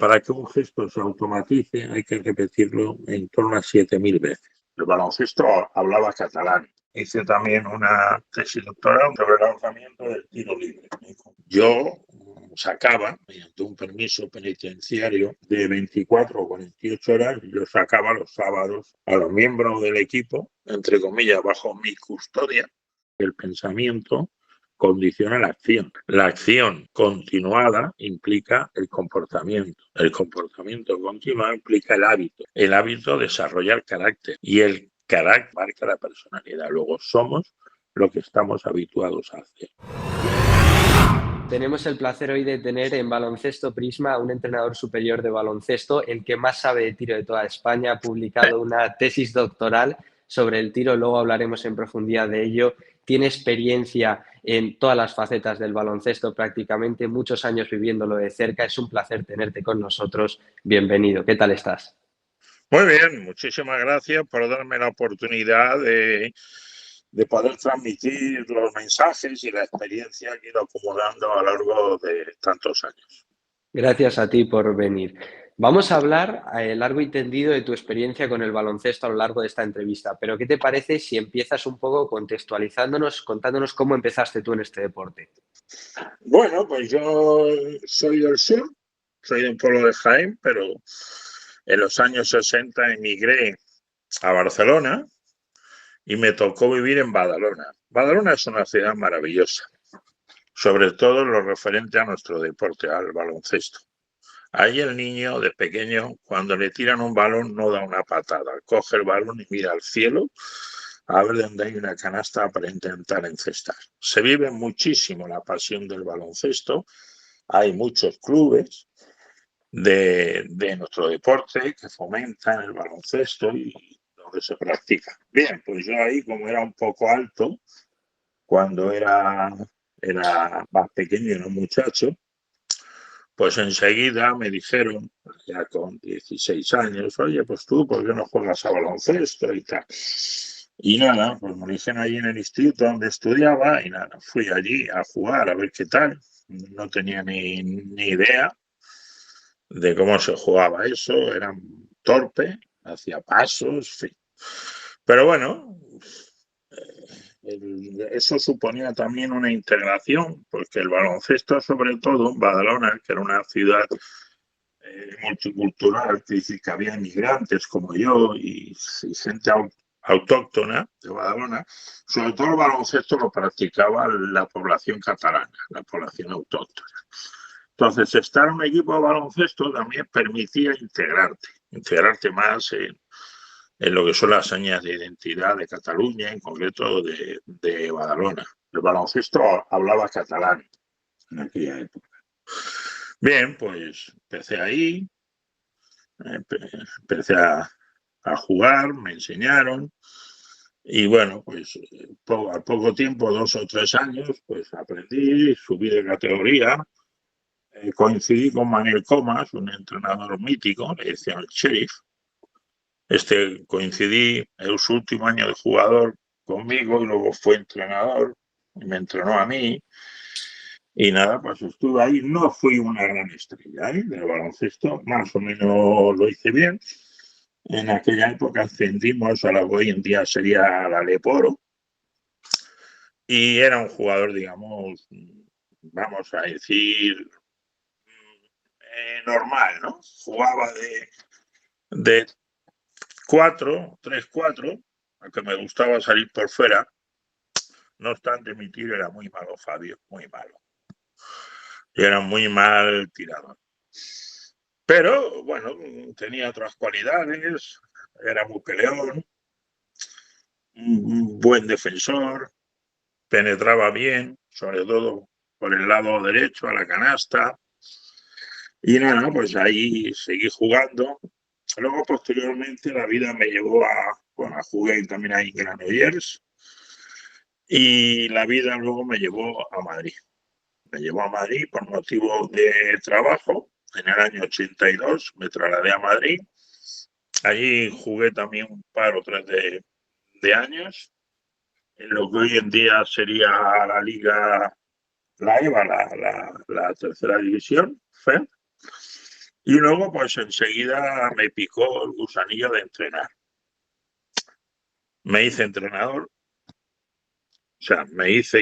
Para que un gesto se automatice hay que repetirlo en torno a 7.000 veces. El baloncesto hablaba catalán. Hice también una tesis doctoral sobre el lanzamiento del tiro libre. Yo sacaba, mediante un permiso penitenciario de 24 o 48 horas, yo sacaba los sábados a los miembros del equipo, entre comillas, bajo mi custodia. El pensamiento condiciona la acción. La acción continuada implica el comportamiento. El comportamiento continuado implica el hábito. El hábito desarrolla el carácter y el carácter marca la personalidad. Luego somos lo que estamos habituados a hacer. Tenemos el placer hoy de tener en Baloncesto Prisma a un entrenador superior de baloncesto, el que más sabe de tiro de toda España. Ha publicado una tesis doctoral sobre el tiro, luego hablaremos en profundidad de ello. Tiene experiencia en todas las facetas del baloncesto, prácticamente muchos años viviéndolo de cerca. Es un placer tenerte con nosotros. Bienvenido. ¿Qué tal estás? Muy bien, muchísimas gracias por darme la oportunidad de poder transmitir los mensajes y la experiencia que he ido acumulando a lo largo de tantos años. Gracias a ti por venir. Vamos a hablar largo y tendido de tu experiencia con el baloncesto a lo largo de esta entrevista, pero ¿qué te parece si empiezas un poco contextualizándonos, contándonos cómo empezaste tú en este deporte? Bueno, pues yo soy del sur, soy de un pueblo de Jaén, pero en los años 60 emigré a Barcelona y me tocó vivir en Badalona. Badalona es una ciudad maravillosa, sobre todo en lo referente a nuestro deporte, al baloncesto. Ahí el niño de pequeño, cuando le tiran un balón, no da una patada, coge el balón y mira al cielo a ver dónde hay una canasta para intentar encestar. Se vive muchísimo la pasión del baloncesto. Hay muchos clubes de nuestro deporte que fomentan el baloncesto y donde se practica. Bien, pues yo ahí, como era un poco alto, cuando era más pequeño, era un muchacho, pues enseguida me dijeron, ya con 16 años, oye, pues tú, ¿por qué no juegas a baloncesto y tal? Y nada, pues me dijeron allí en el instituto donde estudiaba y nada, fui allí a jugar a ver qué tal. No tenía ni idea de cómo se jugaba eso, era torpe, hacía pasos, en fin. Pero bueno, eso suponía también una integración, porque el baloncesto, sobre todo en Badalona, que era una ciudad multicultural, es decir, que había inmigrantes como yo y gente autóctona de Badalona, sobre todo el baloncesto lo practicaba la población catalana, la población autóctona. Entonces, estar en un equipo de baloncesto también permitía integrarte más en lo que son las señas de identidad de Cataluña, en concreto de Badalona. El baloncesto hablaba catalán en aquella época. Bien, pues empecé ahí, empecé a jugar, me enseñaron y bueno, pues al poco tiempo, 2 o 3 años, pues aprendí, subí de categoría. Coincidí con Manuel Comas, un entrenador mítico, le decían el sheriff. Coincidí en su último año de jugador conmigo y luego fue entrenador y me entrenó a mí. Y nada, pues estuve ahí. No fui una gran estrella del baloncesto, más o menos lo hice bien. En aquella época ascendimos a lo que hoy en día sería la Leporo y era un jugador, digamos, vamos a decir, normal, ¿no? Jugaba de 3-4, aunque me gustaba salir por fuera. No obstante, mi tiro era muy malo, Fabio, muy malo. Yo era muy mal tirador. Pero, bueno, tenía otras cualidades, era muy peleón, un buen defensor, penetraba bien, sobre todo por el lado derecho a la canasta. Y nada, pues ahí seguí jugando. Luego, posteriormente, la vida me llevó bueno, jugué también ahí en Granollers y la vida luego me llevó a Madrid. Me llevó a Madrid por motivos de trabajo. En el año 82 me trasladé a Madrid. Allí jugué también un par o tres de años en lo que hoy en día sería la Liga, la EVA, la tercera división, FED. Y luego, pues enseguida me picó el gusanillo de entrenar. Me hice entrenador. O sea,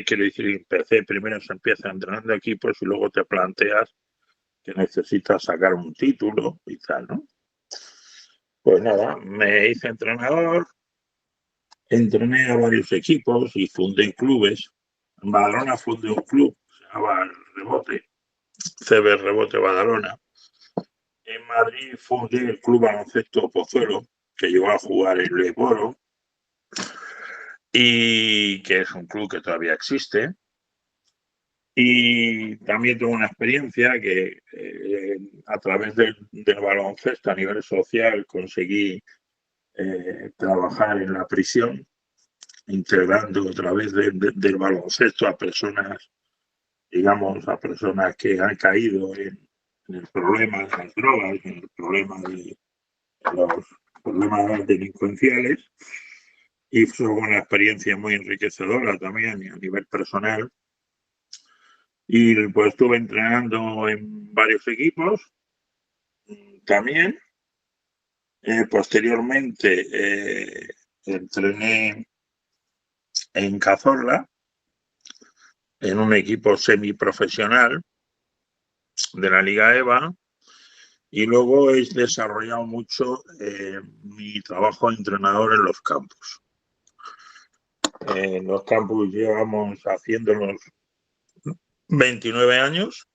quiero decir, empecé, primero se empieza entrenando equipos y luego te planteas que necesitas sacar un título y tal, ¿no? Pues nada, me hice entrenador, entrené a varios equipos y fundé clubes. En Badalona fundé un club, se llamaba El Rebote, CB Rebote Badalona. En Madrid fundé el Club Baloncesto Pozuelo, que llegó a jugar en Leboro, y que es un club que todavía existe. Y también tengo una experiencia que a través del baloncesto a nivel social conseguí trabajar en la prisión, integrando a través del baloncesto a personas, digamos, a personas que han caído en el problema de las drogas, en el problema de los problemas delincuenciales. Y fue una experiencia muy enriquecedora también a nivel personal. Y pues estuve entrenando en varios equipos también. Posteriormente entrené en Cazorla, en un equipo semiprofesional de la Liga EVA, y luego he desarrollado mucho mi trabajo de entrenador en los campus. En los campus llevamos haciéndolos 29 años.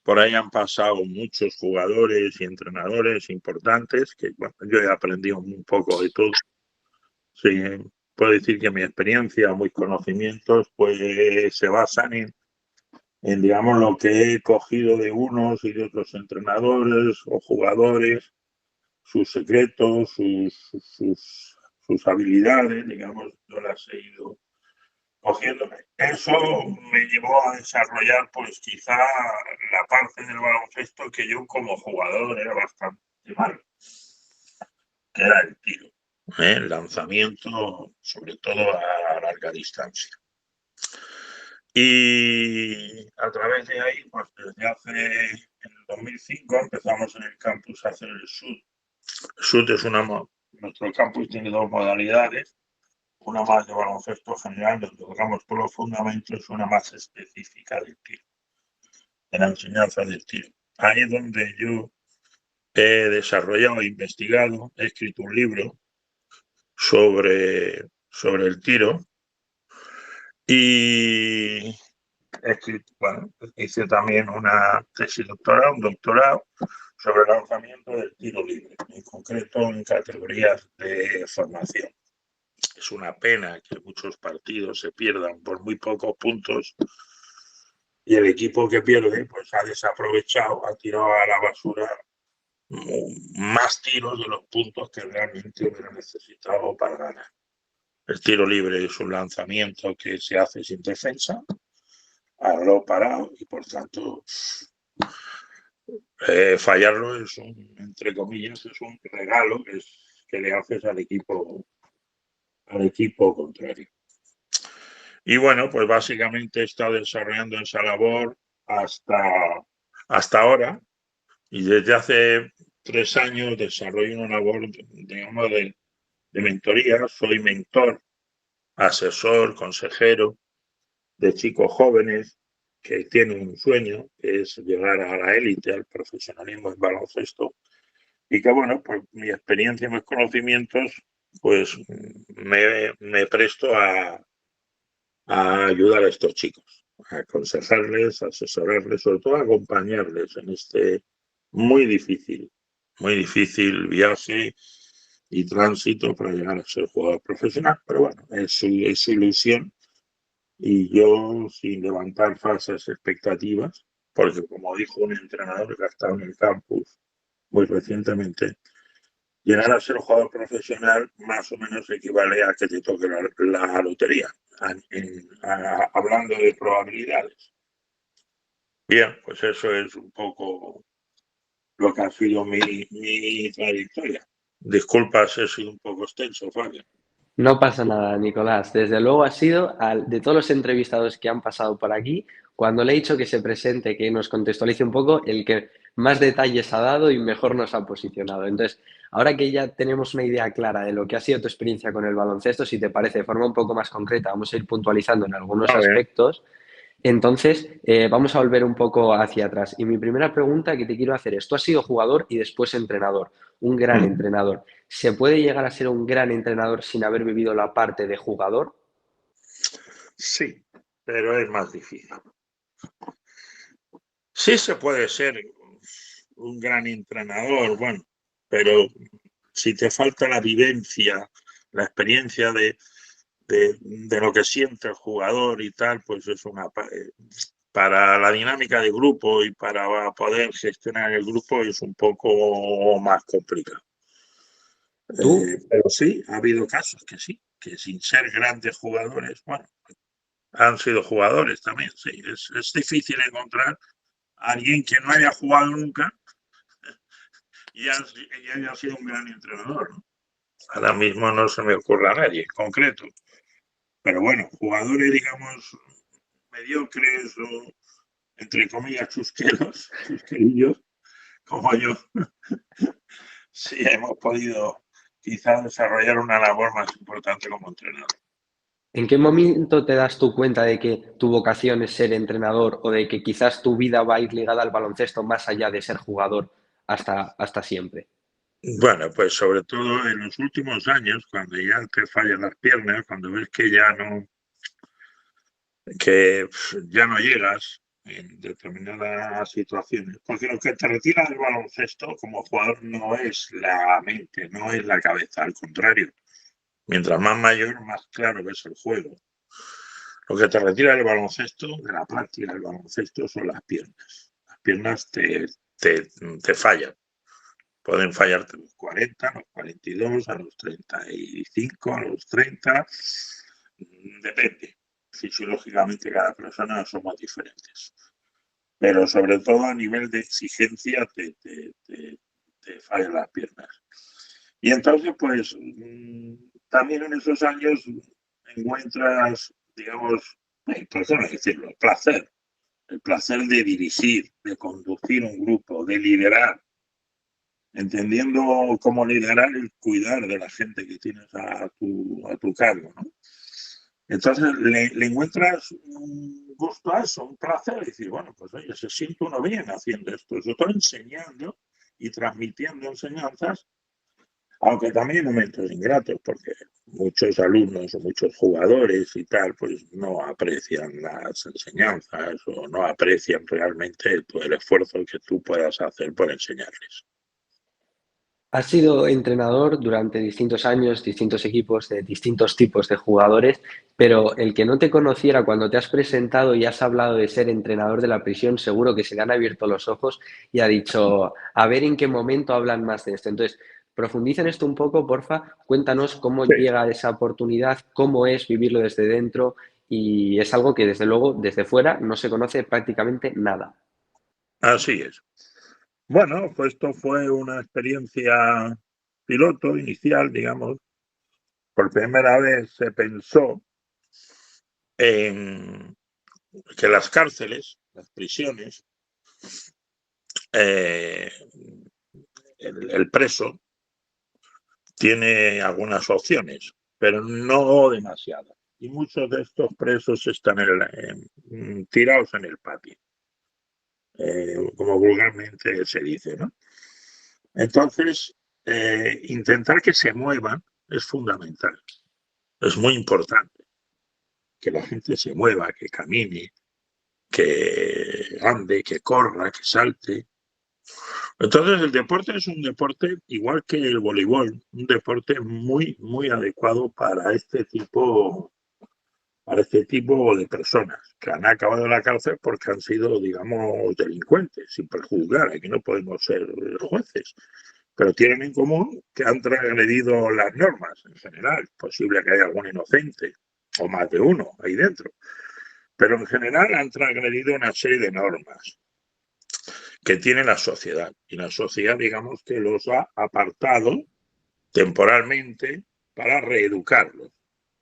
Por ahí han pasado muchos jugadores y entrenadores importantes, que bueno, yo he aprendido un poco de todo. Sí, puedo decir que mi experiencia, mis conocimientos, pues se basan digamos, lo que he cogido de unos y de otros entrenadores o jugadores, sus secretos, sus habilidades, digamos, yo las he ido cogiendo. Eso me llevó a desarrollar, pues quizá la parte del baloncesto que yo como jugador era bastante mal, que era el tiro, el lanzamiento, sobre todo a larga distancia. Y a través de ahí, pues desde en el 2005 empezamos en el campus a hacer el SUT. El SUT es nuestro campus tiene dos modalidades, una más de baloncesto general, donde tocamos todos los fundamentos, una más específica del tiro, de la enseñanza del tiro. Ahí es donde yo he desarrollado, he investigado, he escrito un libro sobre el tiro y bueno, hice también una tesis doctoral, un doctorado sobre el lanzamiento del tiro libre, en concreto en categorías de formación. Es una pena que muchos partidos se pierdan por muy pocos puntos y el equipo que pierde pues ha desaprovechado, ha tirado a la basura más tiros de los puntos que realmente hubiera necesitado para ganar. El tiro libre es un lanzamiento que se hace sin defensa, a lo parado, y por tanto fallarlo es entre comillas, es un regalo que le haces al equipo contrario. Y bueno, pues básicamente he estado desarrollando esa labor hasta ahora, y desde hace 3 años desarrollo una labor, digamos, de mentoría. Soy mentor, asesor, consejero de chicos jóvenes que tienen un sueño, que es llegar a la élite, al profesionalismo en baloncesto, y que, bueno, pues mi experiencia y mis conocimientos, pues me presto a ayudar a estos chicos, a aconsejarles, a asesorarles, sobre todo a acompañarles en este muy difícil viaje y tránsito para llegar a ser jugador profesional. Pero bueno, es su ilusión, y yo sin levantar falsas expectativas, porque como dijo un entrenador que ha estado en el campus muy recientemente, llegar a ser jugador profesional más o menos equivale a que te toque la lotería, hablando de probabilidades. Bien, pues eso es un poco lo que ha sido mi trayectoria. Disculpa si he sido un poco extenso, Fabio. No pasa nada, Nicolás. Desde luego ha sido, de todos los entrevistados que han pasado por aquí, cuando le he dicho que se presente, que nos contextualice un poco, el que más detalles ha dado y mejor nos ha posicionado. Entonces, ahora que ya tenemos una idea clara de lo que ha sido tu experiencia con el baloncesto, si te parece, de forma un poco más concreta, vamos a ir puntualizando en algunos A ver, aspectos. Entonces, vamos a volver un poco hacia atrás. Y mi primera pregunta que te quiero hacer es, tú has sido jugador y después entrenador, un gran entrenador. ¿Se puede llegar a ser un gran entrenador sin haber vivido la parte de jugador? sí, pero es más difícil. Sí se puede ser un gran entrenador, bueno, pero si te falta la vivencia, la experiencia de lo que siente el jugador y tal, pues es para la dinámica de grupo y para poder gestionar el grupo es un poco más complicado. Tú, Pero sí, ha habido casos que sí, que sin ser grandes jugadores, bueno, han sido jugadores también, sí. Es difícil encontrar a alguien que no haya jugado nunca y haya sido un gran entrenador, ¿no? Ahora mismo no se me ocurre a nadie en concreto. Pero bueno, jugadores, digamos, mediocres o, entre comillas, chusquerillos, como yo, sí hemos podido quizás desarrollar una labor más importante como entrenador. ¿en qué momento te das tu cuenta de que tu vocación es ser entrenador o de que quizás tu vida va a ir ligada al baloncesto más allá de ser jugador hasta siempre? Bueno, pues sobre todo en los últimos años, cuando ya te fallan las piernas, cuando ves que ya no llegas en determinadas situaciones, porque lo que te retira del baloncesto como jugador no es la mente, no es la cabeza, al contrario. Mientras más mayor, más claro ves el juego. Lo que te retira del baloncesto, de la práctica del baloncesto, son las piernas. Las piernas te, te fallan. Pueden fallarte a los 40, a los 42, a los 35, a los 30. Depende. Fisiológicamente cada persona somos diferentes. Pero sobre todo a nivel de exigencia te fallan las piernas. Y entonces, pues, también en esos años encuentras, digamos, por qué no decirlo, el placer de dirigir, de conducir un grupo, de liderar, entendiendo cómo liderar el cuidar de la gente que tienes a tu cargo, ¿no? Entonces le encuentras un gusto a eso, un placer, y decir, bueno, pues oye, se siente uno bien haciendo esto, sobre todo enseñando y transmitiendo enseñanzas, aunque también hay momentos ingratos, porque muchos alumnos o muchos jugadores y tal, pues no aprecian las enseñanzas o no aprecian realmente todo el esfuerzo que tú puedas hacer por enseñarles. Has sido entrenador durante distintos años, distintos equipos de distintos tipos de jugadores, pero el que no te conociera cuando te has presentado y has hablado de ser entrenador de la prisión, seguro que se le han abierto los ojos y ha dicho, a ver en qué momento hablan más de esto. Entonces, profundiza en esto un poco, porfa, cuéntanos cómo Sí, llega esa oportunidad, cómo es vivirlo desde dentro y es algo que desde luego desde fuera no se conoce prácticamente nada. así es. Bueno, pues esto fue una experiencia piloto inicial, digamos. Por primera vez se pensó en que las cárceles, las prisiones, eh, el preso tiene algunas opciones, pero no demasiadas. Y muchos de estos presos están tirados en el patio, como vulgarmente se dice, ¿no? Entonces, intentar que se muevan es fundamental, es muy importante que la gente se mueva, que camine, que ande, que corra, que salte. Entonces el deporte es un deporte igual que el voleibol, un deporte muy, muy adecuado para este tipo de personas que han acabado en la cárcel porque han sido, digamos, delincuentes, sin prejuzgar. Aquí no podemos ser jueces, pero tienen en común que han transgredido las normas en general. Posible que haya algún inocente o más de uno ahí dentro, pero en general han transgredido una serie de normas que tiene la sociedad. Y la sociedad, digamos, que los ha apartado temporalmente para reeducarlos.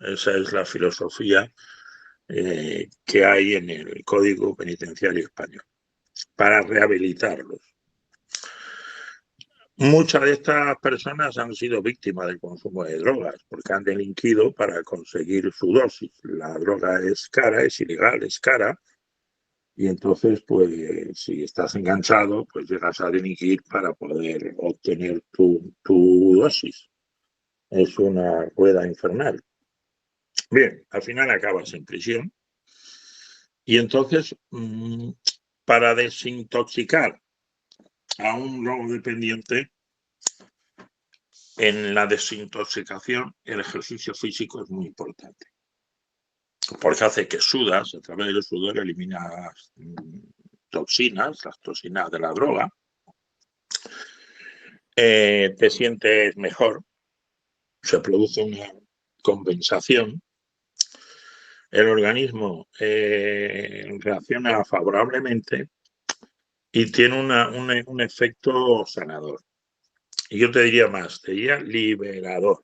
Esa es la filosofía que hay en el Código Penitenciario Español, para rehabilitarlos. muchas de estas personas han sido víctimas del consumo de drogas porque han delinquido para conseguir su dosis. La droga es cara, es ilegal, es cara. Y entonces, pues, si estás enganchado, pues llegas a delinquir para poder obtener tu dosis. Es una rueda infernal. Bien, al final acabas en prisión. Y entonces, para desintoxicar a un drogodependiente, en la desintoxicación el ejercicio físico es muy importante. Porque hace que sudas, a través del sudor eliminas toxinas, las toxinas de la droga. Te sientes mejor, se produce una compensación, el organismo reacciona favorablemente y tiene un efecto sanador. Y yo te diría más, te diría liberador.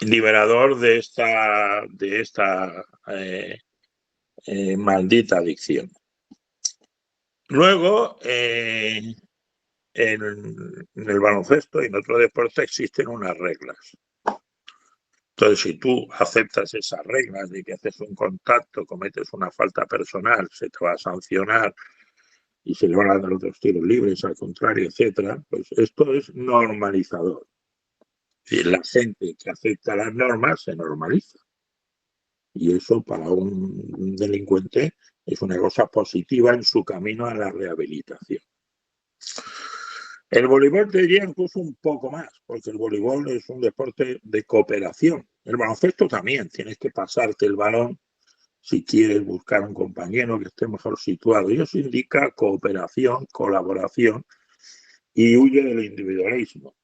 Liberador de esta maldita adicción. Luego, en el baloncesto y en otro deporte existen unas reglas. Entonces, si tú aceptas esas reglas de que haces un contacto, cometes una falta personal, se te va a sancionar y se le van a dar otros tiros libres, al contrario, etcétera, pues esto es normalizador. Y la gente que acepta las normas se normaliza. Y eso para un delincuente es una cosa positiva en su camino a la rehabilitación. El voleibol te diría incluso un poco más, porque el voleibol es un deporte de cooperación. El baloncesto también, tienes que pasarte el balón si quieres buscar un compañero que esté mejor situado. Y eso indica cooperación, colaboración y huye del individualismo.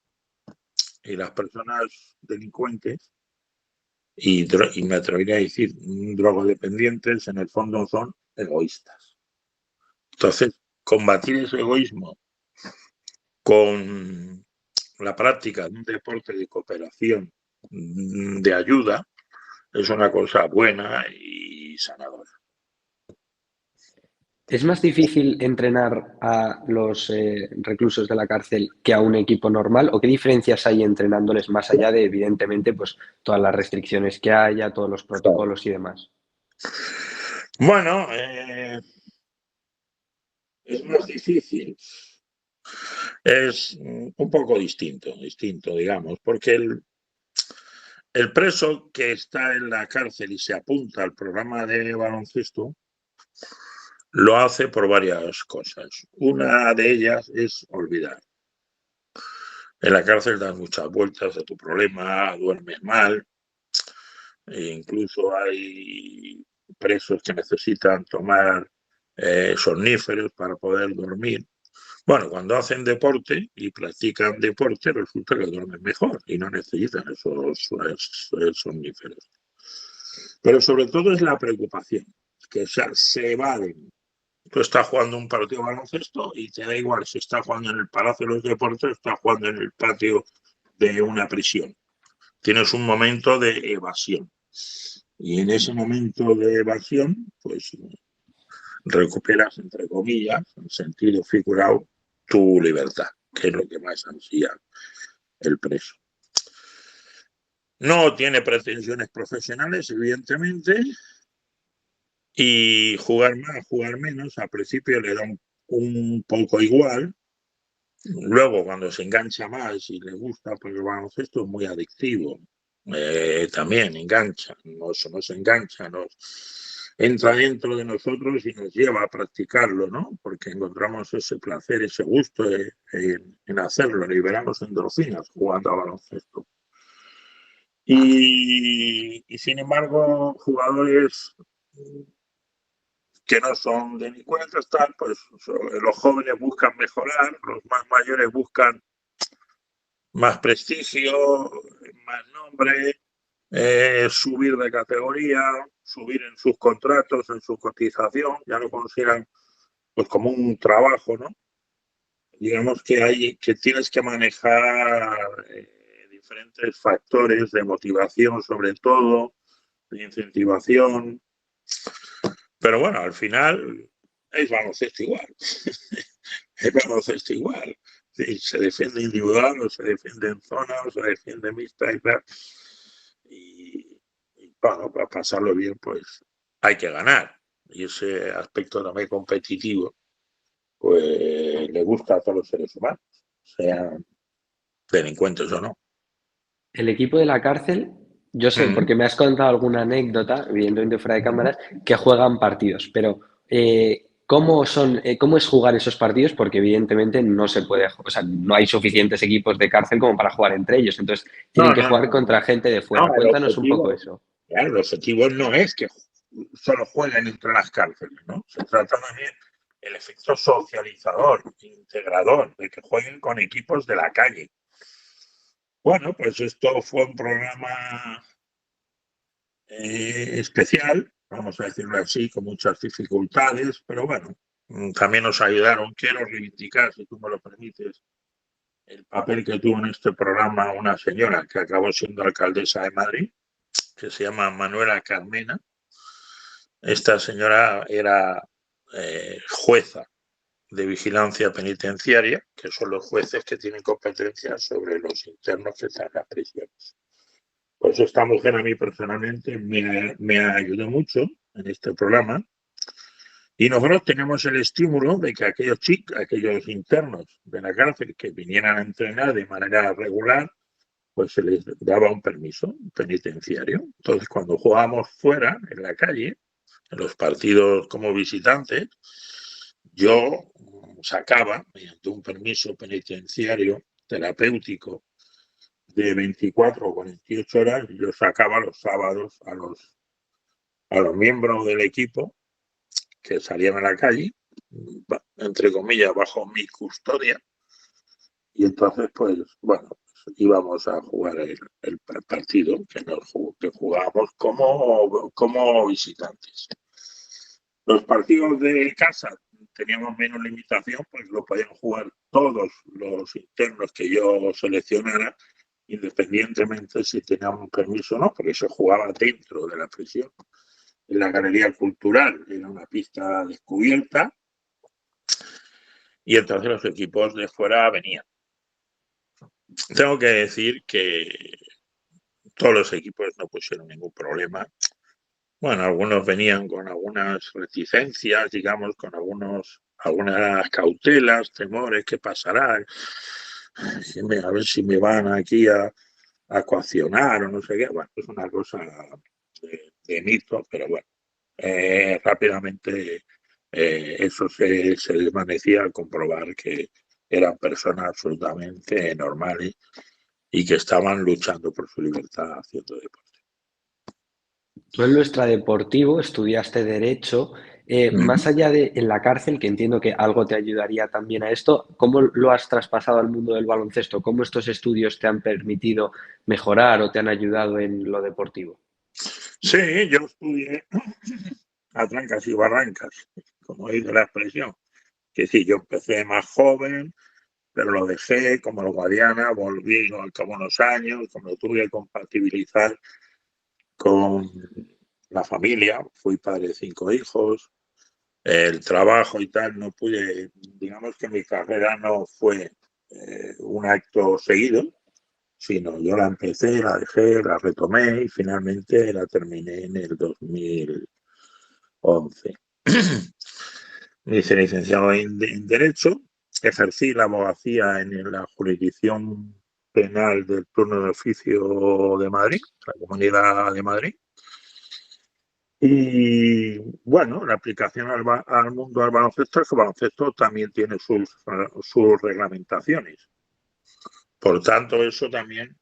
Y las personas delincuentes, y me atrevería a decir drogodependientes, en el fondo son egoístas. Entonces, combatir ese egoísmo con la práctica de un deporte de cooperación, de ayuda, es una cosa buena y sanadora. ¿Es más difícil entrenar a los reclusos de la cárcel que a un equipo normal? ¿O qué diferencias hay entrenándoles más allá de, evidentemente, pues todas las restricciones que haya, todos los protocolos y demás? Bueno, es más difícil. Es un poco distinto, digamos, porque el preso que está en la cárcel y se apunta al programa de baloncesto lo hace por varias cosas. Una de ellas es olvidar. En la cárcel das muchas vueltas a tu problema, duermes mal, e incluso hay presos que necesitan tomar somníferos para poder dormir. Bueno, cuando hacen deporte y practican deporte, resulta que duermen mejor y no necesitan esos somníferos. Pero sobre todo es la preocupación, que se evaden. Tú estás jugando un partido de baloncesto y te da igual si estás jugando en el Palacio de los Deportes o estás jugando en el patio de una prisión. Tienes un momento de evasión. Y en ese momento de evasión, pues recuperas, entre comillas, en sentido figurado, tu libertad, que es lo que más ansía el preso. No tiene pretensiones profesionales, evidentemente, y jugar más, jugar menos, al principio le da un poco igual. Luego, cuando se engancha más y le gusta, pues el baloncesto es muy adictivo. También engancha, nos engancha, nos entra dentro de nosotros y nos lleva a practicarlo, ¿no? Porque encontramos ese placer, ese gusto en hacerlo, liberamos endorfinas jugando a baloncesto. Y sin embargo, jugadores que no son delincuentes, tal, pues los jóvenes buscan mejorar, los más mayores buscan más prestigio, más nombre, subir de categoría, subir en sus contratos, en su cotización, ya lo consideran pues como un trabajo, ¿no? Digamos que tienes que manejar diferentes factores de motivación, sobre todo, de incentivación. Pero bueno, al final es baloncesto igual. El baloncesto igual. Sí, se defiende individual, o se defiende en zona, o se defiende mixta y tal. Y bueno, para pasarlo bien, pues hay que ganar. Y ese aspecto también competitivo, pues le gusta a todos los seres humanos, sean delincuentes o no. El equipo de la cárcel, yo sé, Mm, porque me has contado alguna anécdota, evidentemente fuera de mm. cámaras, que juegan partidos, pero ¿cómo es jugar esos partidos? Porque evidentemente no se puede, o sea, no hay suficientes equipos de cárcel como para jugar entre ellos, entonces No, tienen que no, jugar no, contra no. gente de No, fuera. Cuéntanos un poco eso. claro, el objetivo no es que solo jueguen entre las cárceles, ¿no? Se trata también el efecto socializador, integrador, de que jueguen con equipos de la calle. Bueno, pues esto fue un programa especial, vamos a decirlo así, con muchas dificultades, pero bueno, también nos ayudaron. Quiero reivindicar, si tú me lo permites, el papel que tuvo en este programa una señora que acabó siendo alcaldesa de Madrid, que se llama Manuela Carmena. Esta señora era jueza de vigilancia penitenciaria, que son los jueces que tienen competencia sobre los internos que están en las prisiones. Pues esta mujer a mí personalmente me ayudó mucho en este programa y nosotros tenemos el estímulo de que aquellos chicos, aquellos internos de la cárcel que vinieran a entrenar de manera regular, pues se les daba un permiso penitenciario. Entonces, cuando jugábamos fuera, en la calle, en los partidos como visitantes, yo sacaba, mediante un permiso penitenciario terapéutico de 24 o 48 horas, yo sacaba los sábados a los miembros del equipo que salían a la calle, entre comillas, bajo mi custodia, y entonces, pues, bueno, íbamos a jugar el partido que jugábamos como visitantes. Los partidos de casa teníamos menos limitación, pues lo podían jugar todos los internos que yo seleccionara, independientemente si teníamos un permiso o no, porque se jugaba dentro de la prisión. En la galería cultural era una pista descubierta y entonces los equipos de fuera venían. Tengo que decir que todos los equipos no pusieron ningún problema. Bueno, algunos venían con algunas reticencias, digamos, con algunas cautelas, temores, ¿qué pasará? A ver si me van aquí a coaccionar o no sé qué. Bueno, es una cosa de mito, pero bueno, rápidamente eso se desvanecía al comprobar que eran personas absolutamente normales y que estaban luchando por su libertad haciendo deporte. Tú en lo extradeportivo estudiaste Derecho. Más allá de en la cárcel, que entiendo que algo te ayudaría también a esto, ¿cómo lo has traspasado al mundo del baloncesto? ¿Cómo estos estudios te han permitido mejorar o te han ayudado en lo deportivo? Sí, yo estudié a trancas y barrancas, como dice la expresión. Que sí, yo empecé más joven, pero lo dejé como el Guadiana, volví al cabo de unos años, como lo tuve que compatibilizar con la familia, fui padre de 5 hijos, el trabajo y tal, no pude, digamos que mi carrera no fue un acto seguido, sino yo la empecé, la dejé, la retomé y finalmente la terminé en el 2011. Me hice licenciado en Derecho, ejercí la abogacía en la jurisdicción penal del turno de oficio de Madrid, la Comunidad de Madrid. Y bueno, la aplicación al mundo del baloncesto es que el baloncesto también tiene sus reglamentaciones. Por tanto, eso también,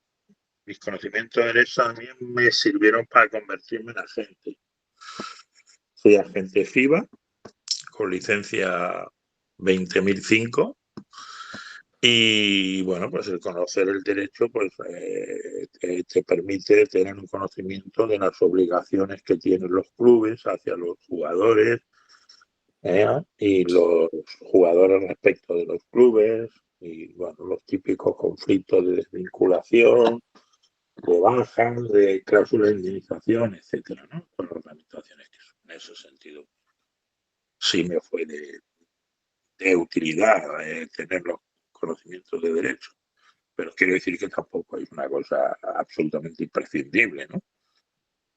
mis conocimientos de derecho también me sirvieron para convertirme en agente. Soy agente FIBA con licencia 20.005. Y bueno, pues el conocer el derecho pues te permite tener un conocimiento de las obligaciones que tienen los clubes hacia los jugadores y los jugadores respecto de los clubes y bueno, los típicos conflictos de desvinculación, de bajas, de cláusulas de indemnización, etcétera, ¿no? Con las limitaciones que son. En ese sentido, sí me fue de de utilidad tener los conocimientos de derecho, pero quiero decir que tampoco es una cosa absolutamente imprescindible, ¿no?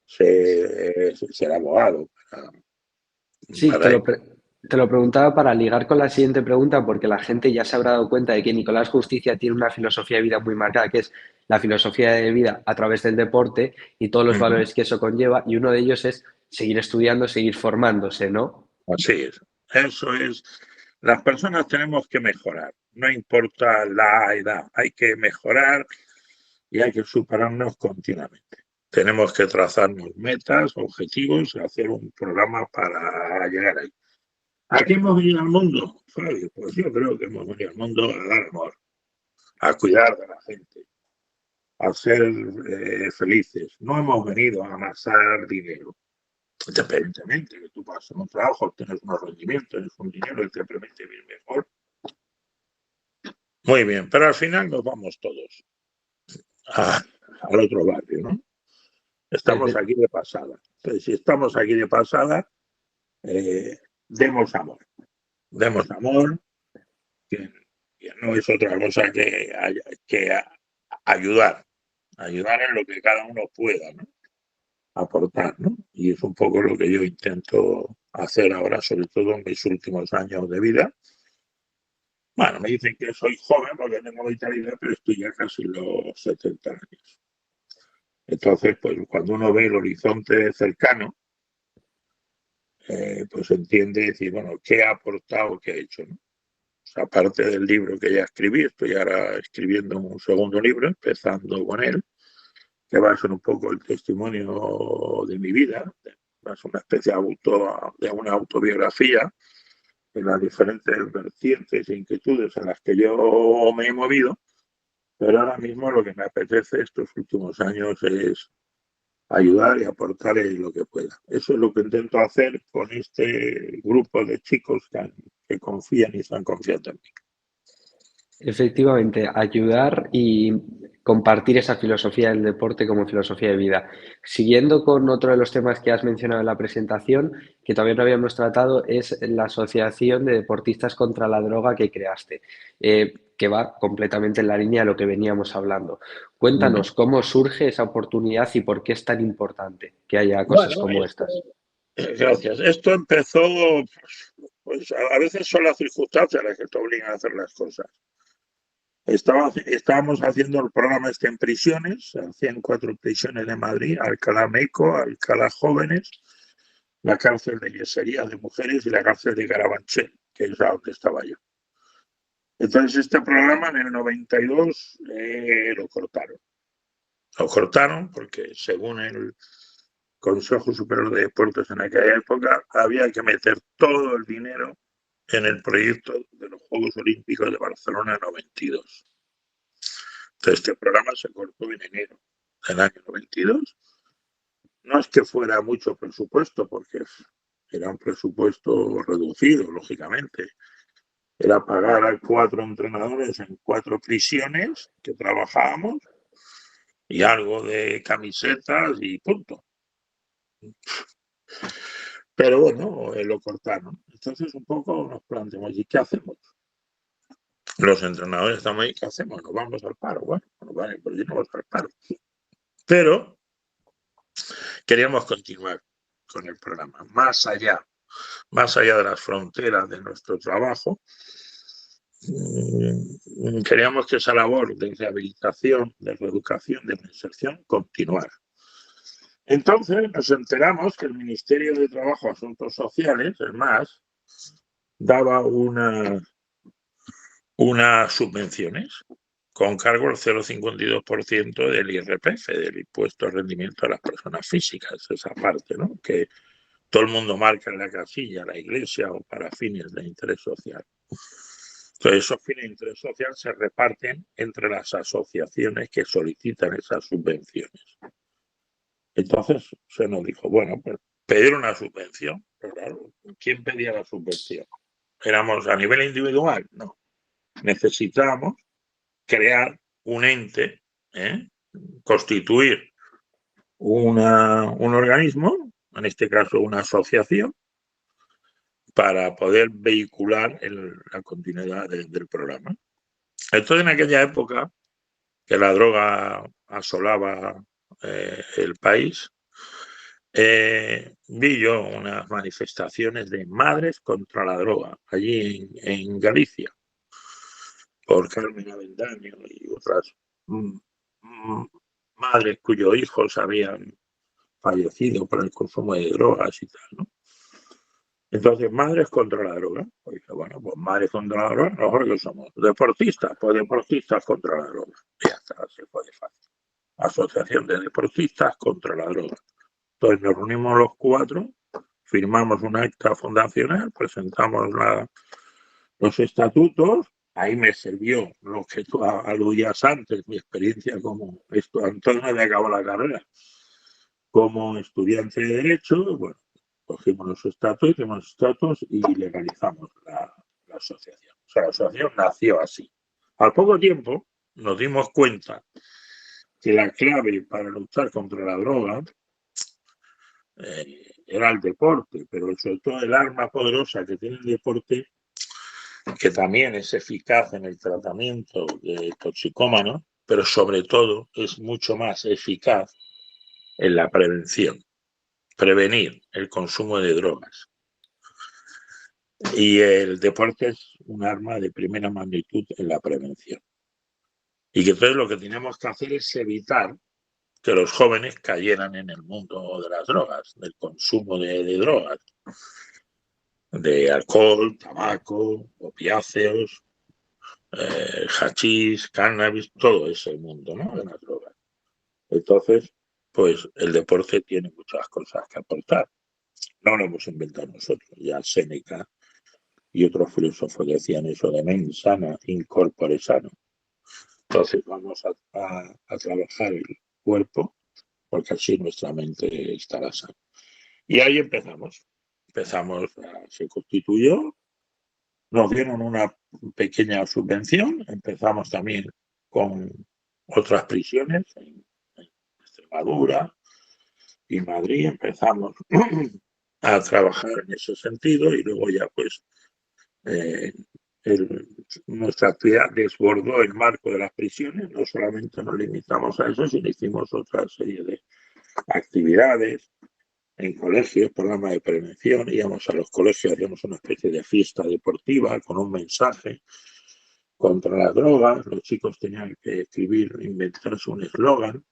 Ser abogado Sí, para te lo preguntaba para ligar con la siguiente pregunta, porque la gente ya se habrá dado cuenta de que Nicolás Justicia tiene una filosofía de vida muy marcada, que es la filosofía de vida a través del deporte y todos los valores que eso conlleva, y uno de ellos es seguir estudiando, seguir formándose, ¿no? Así es. Eso es. Las personas tenemos que mejorar. No importa la edad. Hay que mejorar y hay que superarnos continuamente. Tenemos que trazarnos metas, objetivos y hacer un programa para llegar ahí. ¿A qué hemos venido al mundo, Fabio? Pues yo creo que hemos venido al mundo a dar amor, a cuidar de la gente, a ser felices. No hemos venido a amasar dinero. Independientemente que tú pases un trabajo, tienes unos rendimientos, tienes un dinero que te permite vivir mejor. Muy bien, pero al final nos vamos todos al otro barrio, ¿no? Estamos aquí de pasada. Entonces, si estamos aquí de pasada, demos amor. Demos amor, que no es otra cosa que ayudar. Ayudar en lo que cada uno pueda, ¿no? Aportar, ¿no? Y es un poco lo que yo intento hacer ahora, sobre todo en mis últimos años de vida. Bueno, me dicen que soy joven porque tengo vitalidad, pero estoy ya casi los 70 años. Entonces, pues cuando uno ve el horizonte cercano, pues entiende decir, bueno, ¿qué ha aportado, qué ha hecho? ¿No? O sea, aparte del libro que ya escribí, estoy ahora escribiendo un segundo libro, empezando con él, que va a ser un poco el testimonio de mi vida, va a ser una especie de una autobiografía en las diferentes vertientes e inquietudes en las que yo me he movido, pero ahora mismo lo que me apetece estos últimos años es ayudar y aportar en lo que pueda. Eso es lo que intento hacer con este grupo de chicos que confían y están confiando en mí. Efectivamente, ayudar y compartir esa filosofía del deporte como filosofía de vida. Siguiendo con otro de los temas que has mencionado en la presentación, que todavía no habíamos tratado, es la Asociación de Deportistas contra la Droga que creaste, que va completamente en la línea de lo que veníamos hablando. Cuéntanos cómo surge esa oportunidad y por qué es tan importante que haya cosas Bueno, como estas. gracias. Esto empezó, pues a veces son las circunstancias las que te obligan a hacer las cosas. Estábamos haciendo el programa este en prisiones, se hacían 4 prisiones de Madrid, Alcalá Meco, Alcalá Jóvenes, la cárcel de Yeserías de mujeres y la cárcel de Carabanchel, que es donde estaba yo. Entonces este programa en el 92 lo cortaron. Lo cortaron porque según el Consejo Superior de Deportes en aquella época había que meter todo el dinero en el proyecto de los Juegos Olímpicos de Barcelona 92. Entonces este programa se cortó en enero del año 92. No es que fuera mucho presupuesto, porque era un presupuesto reducido, lógicamente. Era pagar a 4 entrenadores en 4 prisiones que trabajábamos y algo de camisetas y punto. Pero bueno, lo cortaron. Entonces un poco nos planteamos, ¿y qué hacemos? Los entrenadores estamos ahí, ¿qué hacemos? ¿Nos vamos al paro? Bueno, vale, pues nos vamos al paro. Pero queríamos continuar con el programa, más allá de las fronteras de nuestro trabajo. Queríamos que esa labor de rehabilitación, de reeducación, de reinserción continuara. Entonces nos enteramos que el Ministerio de Trabajo y Asuntos Sociales, el MAS, daba unas subvenciones con cargo al 0,52% del IRPF, del impuesto al rendimiento de las personas físicas, esa parte, ¿no? Que todo el mundo marca en la casilla, la iglesia o para fines de interés social. Entonces, esos fines de interés social se reparten entre las asociaciones que solicitan esas subvenciones. Entonces se nos dijo, bueno, pues pedir una subvención. Pero claro, ¿quién pedía la subvención? ¿Éramos a nivel individual? No. Necesitábamos crear un ente, constituir un organismo, en este caso una asociación, para poder vehicular la continuidad del programa. Esto en aquella época que la droga asolaba el país, vi yo unas manifestaciones de madres contra la droga allí en Galicia, por Carmen Avendaño y otras madres cuyos hijos habían fallecido por el consumo de drogas y tal, ¿no? Entonces, madres contra la droga. Pues, bueno, pues madres contra la droga, nosotros que somos deportistas, pues deportistas contra la droga. Y ya está, se fue de fácil. Asociación de deportistas contra la droga. Entonces nos reunimos los 4, firmamos un acta fundacional, presentamos los estatutos. Ahí me sirvió lo que tú aludías antes, mi experiencia como Antonio de acabó la carrera, como estudiante de Derecho. Bueno, cogimos los estatus y legalizamos la asociación. O sea, la asociación nació así. Al poco tiempo nos dimos cuenta que la clave para luchar contra la droga era el deporte, pero sobre todo el arma poderosa que tiene el deporte, que también es eficaz en el tratamiento de toxicómanos, pero sobre todo es mucho más eficaz en la prevención, prevenir el consumo de drogas. Y el deporte es un arma de primera magnitud en la prevención. Y que entonces lo que tenemos que hacer es evitar que los jóvenes cayeran en el mundo de las drogas, del consumo de drogas, de alcohol, tabaco, opiáceos, hachís, cannabis, todo ese mundo, ¿no?, de las drogas. Entonces, pues el deporte tiene muchas cosas que aportar. No lo hemos inventado nosotros, ya Séneca y otros filósofos decían eso de mens sana, in corpore sano. Entonces vamos a trabajar el cuerpo, porque así nuestra mente estará sana. Y ahí empezamos. Se constituyó, nos dieron una pequeña subvención, empezamos también con otras prisiones en Extremadura y Madrid, empezamos a trabajar en ese sentido y luego ya pues nuestra actividad desbordó el marco de las prisiones. No solamente nos limitamos a eso, sino hicimos otra serie de actividades en colegios, programas de prevención. Íbamos a los colegios, hacíamos una especie de fiesta deportiva con un mensaje contra las drogas. Los chicos tenían que escribir, inventarse un eslogan.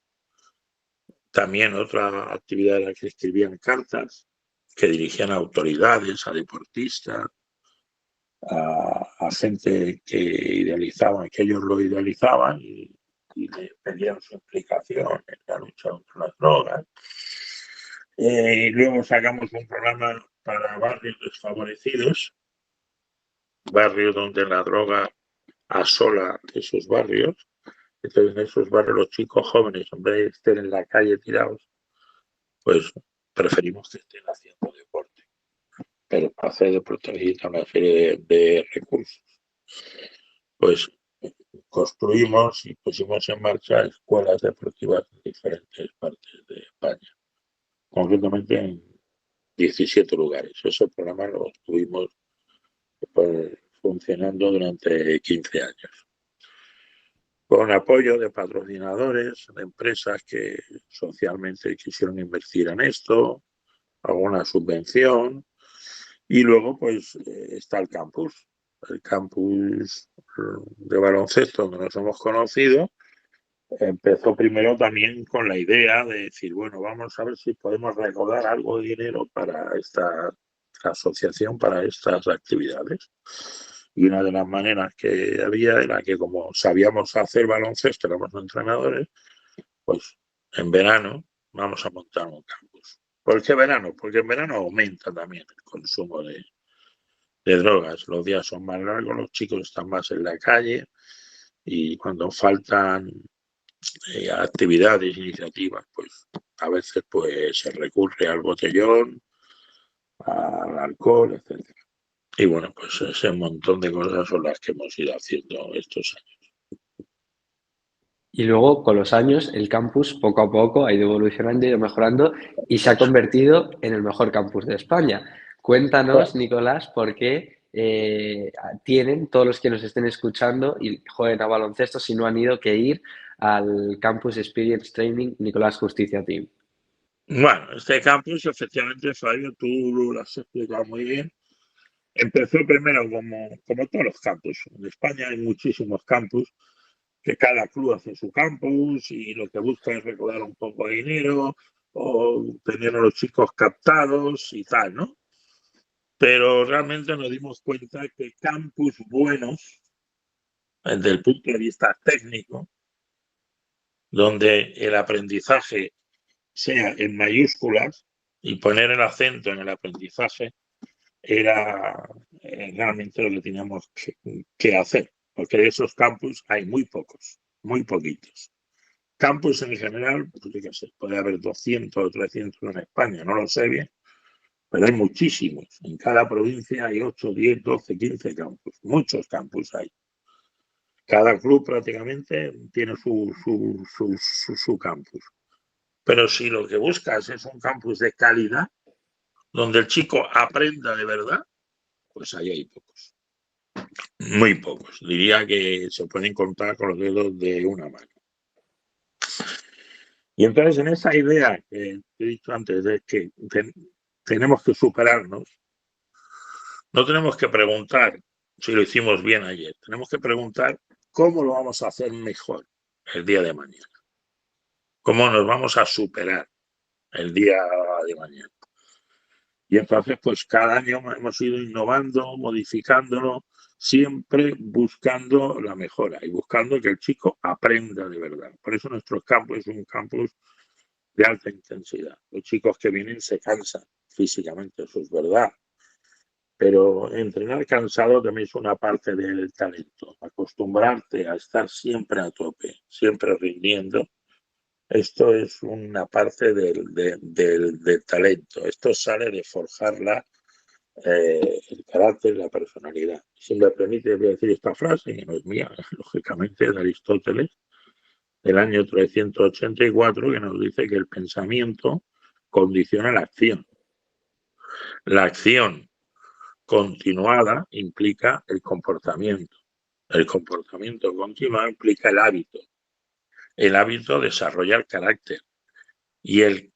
También otra actividad era que escribían cartas que dirigían a autoridades, a deportistas, a gente que idealizaban, que ellos lo idealizaban y le pedían su implicación en la lucha contra las drogas. Y luego sacamos un programa para barrios desfavorecidos, barrios donde la droga asola esos barrios. Entonces, en esos barrios los chicos jóvenes, en vez de estar en la calle tirados, pues preferimos que estén haciendo deporte. Pero para hacer deporte necesita una serie de recursos. Pues construimos y pusimos en marcha escuelas deportivas en diferentes partes de España, concretamente en 17 lugares. Ese programa lo estuvimos pues, funcionando durante 15 años. Con apoyo de patrocinadores, de empresas que socialmente quisieron invertir en esto, alguna subvención, y luego pues está el campus de baloncesto donde nos hemos conocido. Empezó primero también con la idea de decir, bueno, vamos a ver si podemos recaudar algo de dinero para esta asociación, para estas actividades. Y una de las maneras que había era que como sabíamos hacer baloncesto, éramos entrenadores, pues en verano vamos a montar un campus. ¿Por qué verano? Porque en verano aumenta también el consumo de drogas. Los días son más largos, los chicos están más en la calle y cuando faltan actividades, iniciativas, pues a veces pues se recurre al botellón, al alcohol, etcétera. Y bueno, pues ese montón de cosas son las que hemos ido haciendo estos años. Y luego, con los años, el campus poco a poco ha ido evolucionando, ha ido mejorando y se ha convertido en el mejor campus de España. Cuéntanos, Nicolás, por qué tienen todos los que nos estén escuchando y jueguen a baloncesto si no han ido que ir al Campus Experience Training Nicolás Justicia Team. Bueno, este campus, efectivamente, Fabio, tú lo has explicado muy bien. Empezó primero como todos los campus. En España hay muchísimos campus, que cada club hace su campus y lo que busca es recaudar un poco de dinero o tener a los chicos captados y tal, ¿no? Pero realmente nos dimos cuenta que campus buenos, desde el punto de vista técnico, donde el aprendizaje sea en mayúsculas y poner el acento en el aprendizaje, era realmente lo que teníamos que hacer, porque de esos campus hay muy pocos, muy poquitos. Campus en general, pues, qué sé, puede haber 200 o 300 en España, no lo sé bien, pero hay muchísimos. En cada provincia hay 8, 10, 12, 15 campus, muchos campus hay. Cada club prácticamente tiene su campus. Pero si lo que buscas es un campus de calidad, donde el chico aprenda de verdad, pues ahí hay pocos. Muy pocos. Diría que se pueden contar con los dedos de una mano. Y entonces en esa idea que he dicho antes de que tenemos que superarnos, no tenemos que preguntar si lo hicimos bien ayer, tenemos que preguntar cómo lo vamos a hacer mejor el día de mañana, cómo nos vamos a superar el día de mañana. Y entonces, pues cada año hemos ido innovando, modificándolo, siempre buscando la mejora y buscando que el chico aprenda de verdad. Por eso nuestro campus es un campus de alta intensidad. Los chicos que vienen se cansan físicamente, eso es verdad. Pero entrenar cansado también es una parte del talento. Acostumbrarte a estar siempre a tope, siempre rindiendo, esto es una parte del talento. Esto sale de forjarla el carácter, la personalidad. Si me permite, voy a decir esta frase, que no es mía, lógicamente, de Aristóteles, del año 384, que nos dice que el pensamiento condiciona la acción. La acción continuada implica el comportamiento. El comportamiento continuado implica el hábito. El hábito desarrolla el carácter. Y el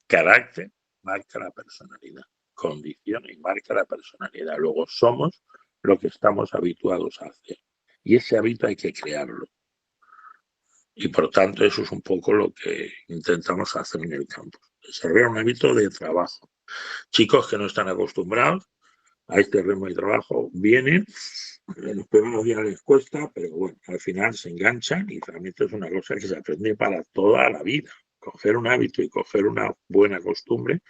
carácter marca la personalidad. Condiciona y marca la personalidad. Luego somos lo que estamos habituados a hacer. Y ese hábito hay que crearlo. Y por tanto, eso es un poco lo que intentamos hacer en el campus. Desarrollar un hábito de trabajo. Chicos que no están acostumbrados a este ritmo de trabajo vienen, en los primeros días les cuesta, pero bueno, al final se enganchan y realmente es una cosa que se aprende para toda la vida. Coger un hábito y coger una buena costumbre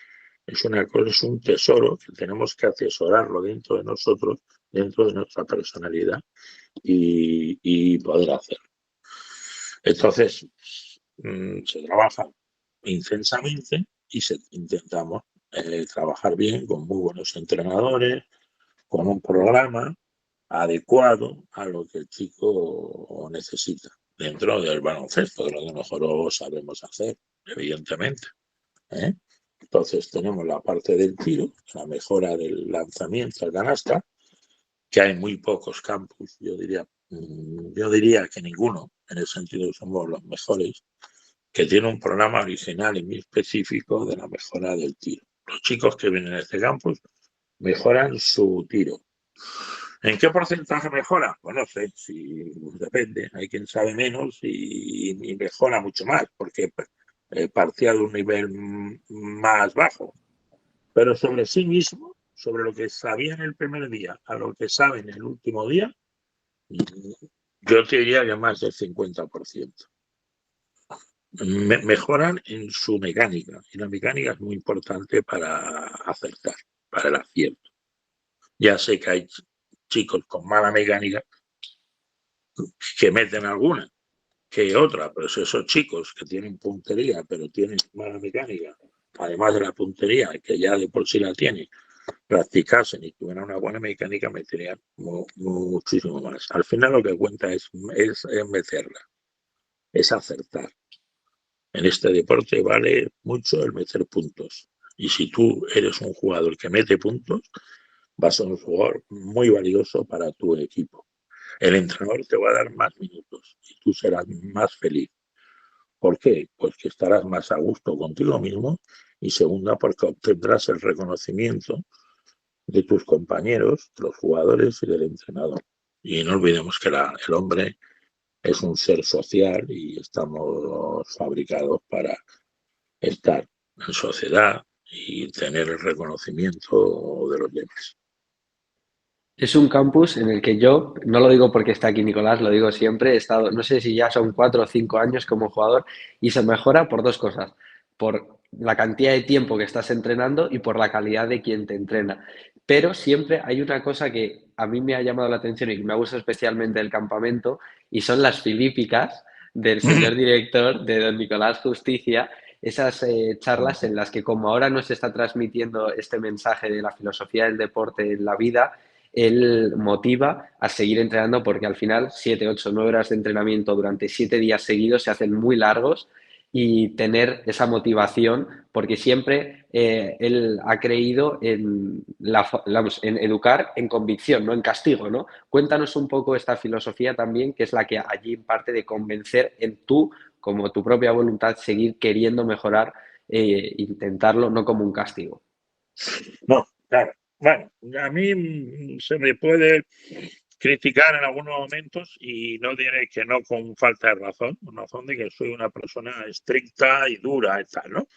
es una cosa, es un tesoro que tenemos que atesorarlo dentro de nosotros, dentro de nuestra personalidad y poder hacerlo. Entonces, se trabaja intensamente y intentamos trabajar bien con muy buenos entrenadores, con un programa adecuado a lo que el chico necesita dentro del baloncesto, de lo que mejor sabemos hacer, evidentemente. ¿Eh? Entonces tenemos la parte del tiro, la mejora del lanzamiento al canasta, que hay muy pocos campus, yo diría que ninguno, en el sentido de que somos los mejores, que tiene un programa original y muy específico de la mejora del tiro. Los chicos que vienen a este campus mejoran su tiro. ¿En qué porcentaje mejora? Pues no sé, si depende. Hay quien sabe menos y mejora mucho más, porque partía de un nivel más bajo. Pero sobre sí mismo, sobre lo que sabía en el primer día a lo que sabe en el último día, yo te diría que más del 50%. Mejoran en su mecánica, y la mecánica es muy importante para acertar, para el acierto. Ya sé que hay chicos con mala mecánica que meten alguna que otra, pero si esos chicos que tienen puntería, pero tienen mala mecánica, además de la puntería, que ya de por sí la tienen, practicasen y tuvieran una buena mecánica, meterían muchísimo más. Al final lo que cuenta es meterla, es acertar. En este deporte vale mucho el meter puntos. Y si tú eres un jugador que mete puntos, vas a ser un jugador muy valioso para tu equipo. El entrenador te va a dar más minutos y tú serás más feliz. ¿Por qué? Pues que estarás más a gusto contigo mismo y segunda, porque obtendrás el reconocimiento de tus compañeros, de los jugadores y del entrenador. Y no olvidemos que el hombre es un ser social y estamos fabricados para estar en sociedad y tener el reconocimiento de los demás. Es un campus en el que yo, no lo digo porque está aquí Nicolás, lo digo siempre, he estado, no sé si ya son 4 o 5 años como jugador y se mejora por dos cosas, por la cantidad de tiempo que estás entrenando y por la calidad de quien te entrena. Pero siempre hay una cosa que a mí me ha llamado la atención y que me gusta especialmente del campamento y son las filípicas del señor director, de don Nicolás Justicia, esas charlas en las que como ahora nos está transmitiendo este mensaje de la filosofía del deporte en la vida, él motiva a seguir entrenando porque al final 7, 8, 9 horas de entrenamiento durante 7 días seguidos se hacen muy largos y tener esa motivación porque siempre él ha creído en educar en convicción, no en castigo, ¿no? Cuéntanos un poco esta filosofía también, que es la que allí parte de convencer en tú, como tu propia voluntad, seguir queriendo mejorar, intentarlo, no como un castigo. No, claro. Bueno, a mí se me puede criticar en algunos momentos y no diré que no con falta de razón, con razón de que soy una persona estricta y dura y tal, ¿no?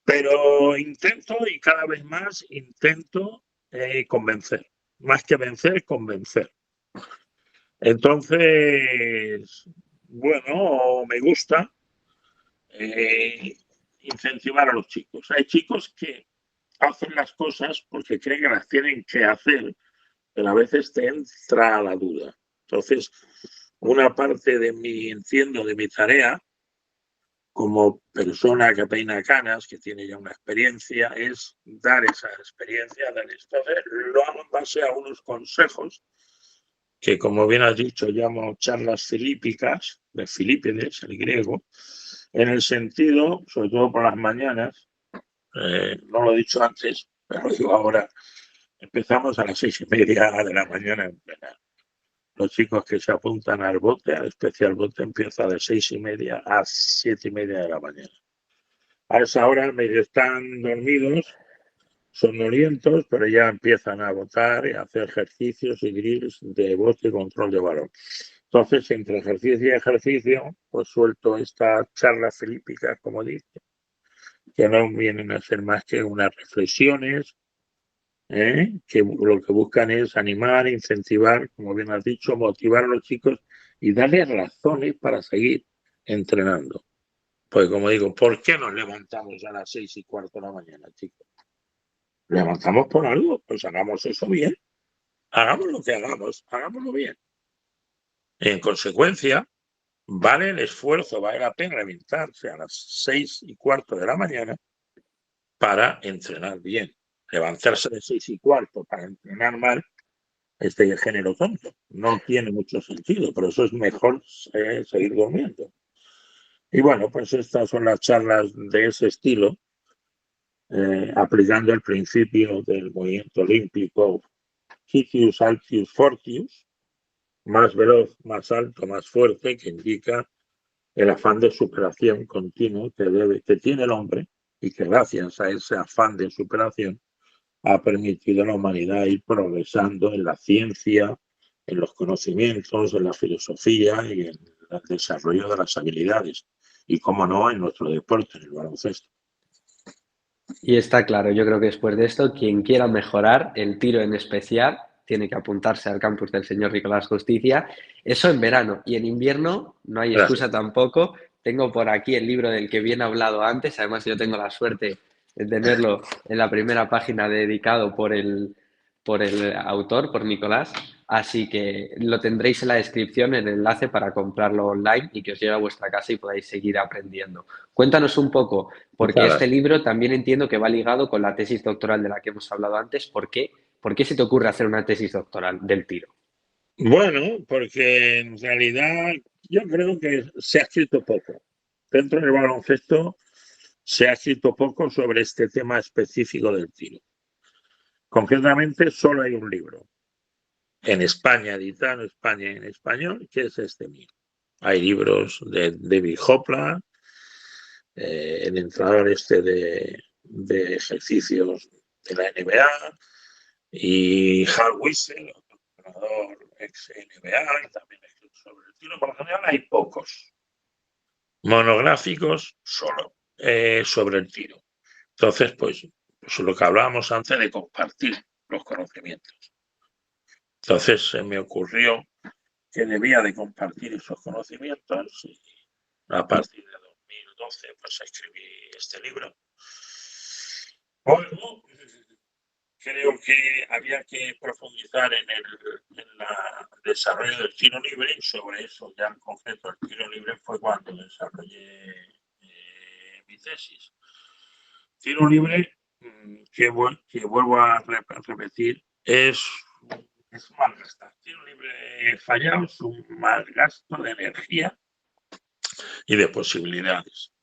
Pero intento y cada vez más intento convencer, más que vencer, convencer. Entonces, bueno, me gusta eh, incentivar a los chicos. Hay chicos que hacen las cosas porque creen que las tienen que hacer, pero a veces te entra la duda. Entonces, una parte de mi, entiendo, de mi tarea como persona que peina canas, que tiene ya una experiencia, es dar esa experiencia, dar esto. Lo hago en base a unos consejos que, como bien has dicho, llamo charlas filípicas, de Filipides, el griego, en el sentido, sobre todo por las mañanas, no lo he dicho antes, pero lo digo ahora, empezamos a las 6:30 de la mañana en plena. Los chicos que se apuntan al bote, al especial bote, empieza de 6:30 a 7:30 de la mañana. A esa hora medio están dormidos, somnolientos, pero ya empiezan a botar y a hacer ejercicios y drills de bote y control de balón. Entonces, entre ejercicio y ejercicio, pues suelto estas charlas filípicas, como dice, que no vienen a ser más que unas reflexiones, que lo que buscan es animar, incentivar, como bien has dicho, motivar a los chicos y darles razones para seguir entrenando. Pues como digo, ¿por qué nos levantamos a las 6:15 de la mañana, chicos? Levantamos por algo, pues hagamos eso bien, hagamos lo que hagamos, hagámoslo bien. En consecuencia, vale el esfuerzo, vale la pena levantarse a las 6:15 de la mañana para entrenar bien. Levantarse de 6:15 para entrenar mal es de género tonto. No tiene mucho sentido, pero eso es mejor seguir durmiendo. Y bueno, pues estas son las charlas de ese estilo, aplicando el principio del movimiento olímpico Citius Altius Fortius, más veloz, más alto, más fuerte, que indica el afán de superación continuo que tiene el hombre y que gracias a ese afán de superación ha permitido a la humanidad ir progresando en la ciencia, en los conocimientos, en la filosofía y en el desarrollo de las habilidades. Y, cómo no, en nuestro deporte, en el baloncesto. Y está claro, yo creo que después de esto, quien quiera mejorar el tiro en especial, tiene que apuntarse al campus del señor Nicolás Justicia. Eso en verano. Y en invierno no hay Gracias. excusa tampoco. Tengo por aquí el libro del que bien he hablado antes. Además, yo tengo la suerte de tenerlo en la primera página dedicado por el autor, por Nicolás. Así que lo tendréis en la descripción, el enlace para comprarlo online y que os llegue a vuestra casa y podáis seguir aprendiendo. Cuéntanos un poco, porque Muchas este gracias. libro también entiendo que va ligado con la tesis doctoral de la que hemos hablado antes. ¿Por qué se te ocurre hacer una tesis doctoral del tiro? Bueno, porque en realidad yo creo que se ha escrito poco. Dentro del baloncesto se ha escrito poco sobre este tema específico del tiro. Concretamente, solo hay un libro en España, editado en España en español, que es este mío. Hay libros de David Hopla, el entrenador de ejercicios de la NBA, y Hal Whistle, otro entrenador ex-NBA, y también sobre el tiro. Por lo general hay pocos monográficos solo sobre el tiro. Entonces, pues lo que hablábamos antes de compartir los conocimientos. Entonces se me ocurrió que debía de compartir esos conocimientos y a partir de 2012 pues escribí este libro. Bueno, creo que había que profundizar en el desarrollo del tiro libre y sobre eso ya en concreto el tiro libre fue cuando desarrollé mi tesis. Tiro libre, que vuelvo a repetir, es un mal gasto. Tiro libre fallado es un mal gasto de energía y de posibilidades.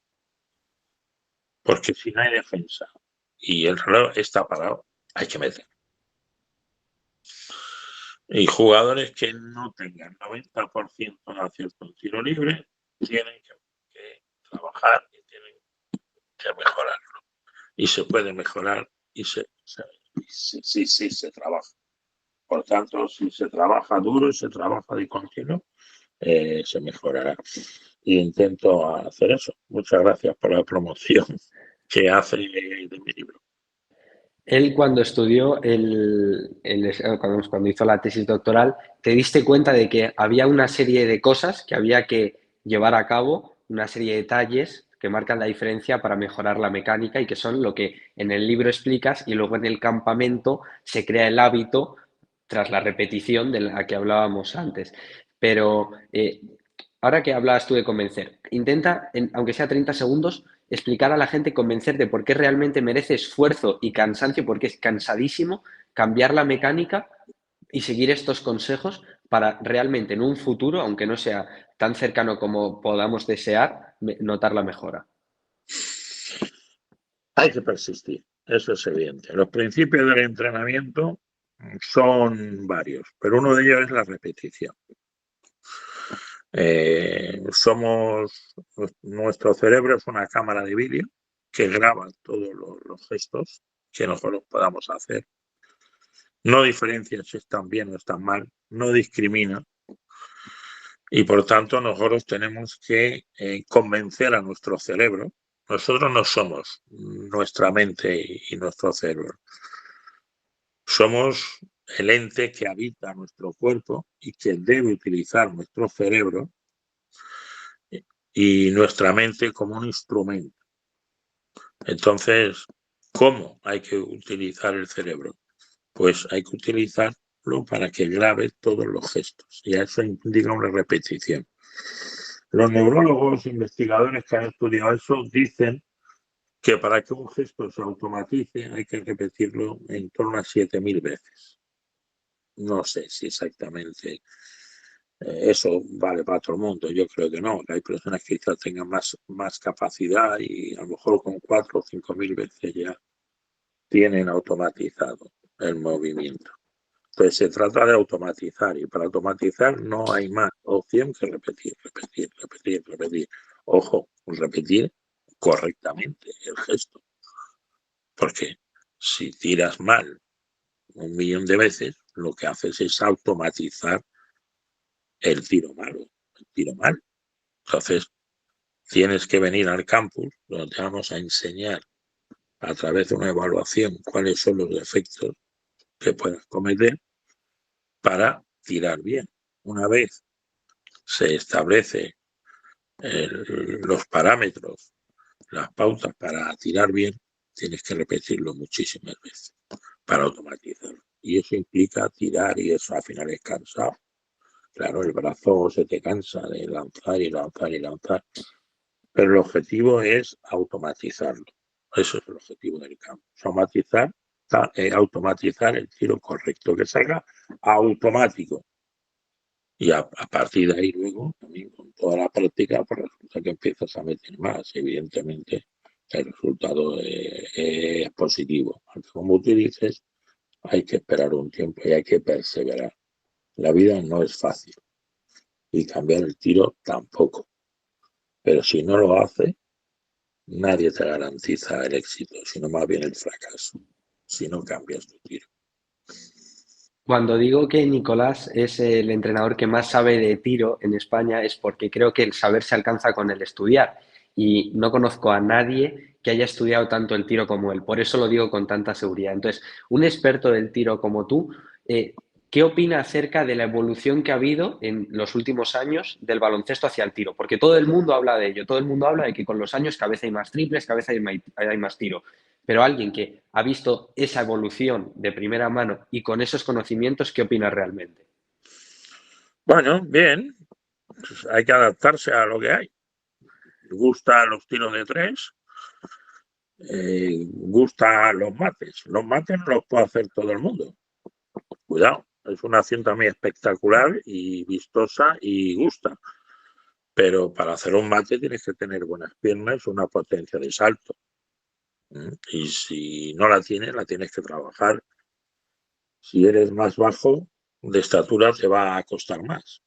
Porque si no hay defensa y el reloj está parado, hay que meter. Y jugadores que no tengan 90% de acierto en tiro libre tienen que trabajar y tienen que mejorarlo. Y se puede mejorar y se trabaja. Por tanto, si se trabaja duro y se trabaja de continuo, se mejorará. Y intento hacer eso. Muchas gracias por la promoción que hace de mi libro. Él cuando estudió, cuando hizo la tesis doctoral, te diste cuenta de que había una serie de cosas que había que llevar a cabo, una serie de detalles que marcan la diferencia para mejorar la mecánica y que son lo que en el libro explicas y luego en el campamento se crea el hábito tras la repetición de la que hablábamos antes. Pero ahora que hablabas tú de convencer, intenta, aunque sea 30 segundos, explicar a la gente, convencer de por qué realmente merece esfuerzo y cansancio, porque es cansadísimo cambiar la mecánica y seguir estos consejos para realmente en un futuro, aunque no sea tan cercano como podamos desear, notar la mejora. Hay que persistir, eso es evidente. Los principios del entrenamiento son varios, pero uno de ellos es la repetición. Nuestro cerebro es una cámara de vídeo que graba todos los gestos que nosotros podamos hacer. No diferencia si están bien o están mal, no discrimina. Y por tanto nosotros tenemos que convencer a nuestro cerebro. Nosotros no somos nuestra mente y nuestro cerebro. Somos el ente que habita nuestro cuerpo y que debe utilizar nuestro cerebro y nuestra mente como un instrumento. Entonces, ¿cómo hay que utilizar el cerebro? Pues hay que utilizarlo para que grabe todos los gestos y eso indica una repetición. Los neurólogos investigadores que han estudiado eso dicen que para que un gesto se automatice hay que repetirlo en torno a 7.000 veces. No sé si exactamente eso vale para todo el mundo. Yo creo que no. Hay personas que quizás tengan más capacidad y a lo mejor con 4 o 5.000 veces ya tienen automatizado el movimiento. Entonces se trata de automatizar y para automatizar no hay más opción que repetir. Ojo, repetir correctamente el gesto. Porque si tiras mal 1.000.000 de veces, lo que haces es automatizar el tiro malo, el tiro mal. Entonces, tienes que venir al campus donde te vamos a enseñar a través de una evaluación cuáles son los defectos que puedas cometer para tirar bien. Una vez se establece los parámetros, las pautas para tirar bien, tienes que repetirlo muchísimas veces para automatizarlo. Y eso implica tirar y eso al final es cansado. Claro, el brazo se te cansa de lanzar y lanzar y lanzar. Pero el objetivo es automatizarlo. Eso es el objetivo del campo. Automatizar el tiro correcto, que salga automático. Y a partir de ahí luego, también con toda la práctica, pues resulta que empiezas a meter más, evidentemente. el resultado es positivo. Aunque, como tú dices, hay que esperar un tiempo y hay que perseverar. La vida no es fácil y cambiar el tiro tampoco. Pero si no lo hace, nadie te garantiza el éxito, sino más bien el fracaso, si no cambias tu tiro. Cuando digo que Nicolás es el entrenador que más sabe de tiro en España es porque creo que el saber se alcanza con el estudiar y no conozco a nadie que haya estudiado tanto el tiro como él. Por eso lo digo con tanta seguridad. Entonces, un experto del tiro como tú, ¿qué opina acerca de la evolución que ha habido en los últimos años del baloncesto hacia el tiro? Porque todo el mundo habla de ello, todo el mundo habla de que con los años cada vez hay más triples, cada vez hay más tiro. Pero alguien que ha visto esa evolución de primera mano y con esos conocimientos, ¿qué opina realmente? Bueno, bien, pues hay que adaptarse a lo que hay. Gusta los tiros de tres, gusta los mates. Los mates no los puede hacer todo el mundo. Cuidado, es una cinta muy espectacular y vistosa y gusta. Pero para hacer un mate tienes que tener buenas piernas, una potencia de salto. Y si no la tienes, la tienes que trabajar. Si eres más bajo de estatura, te va a costar más.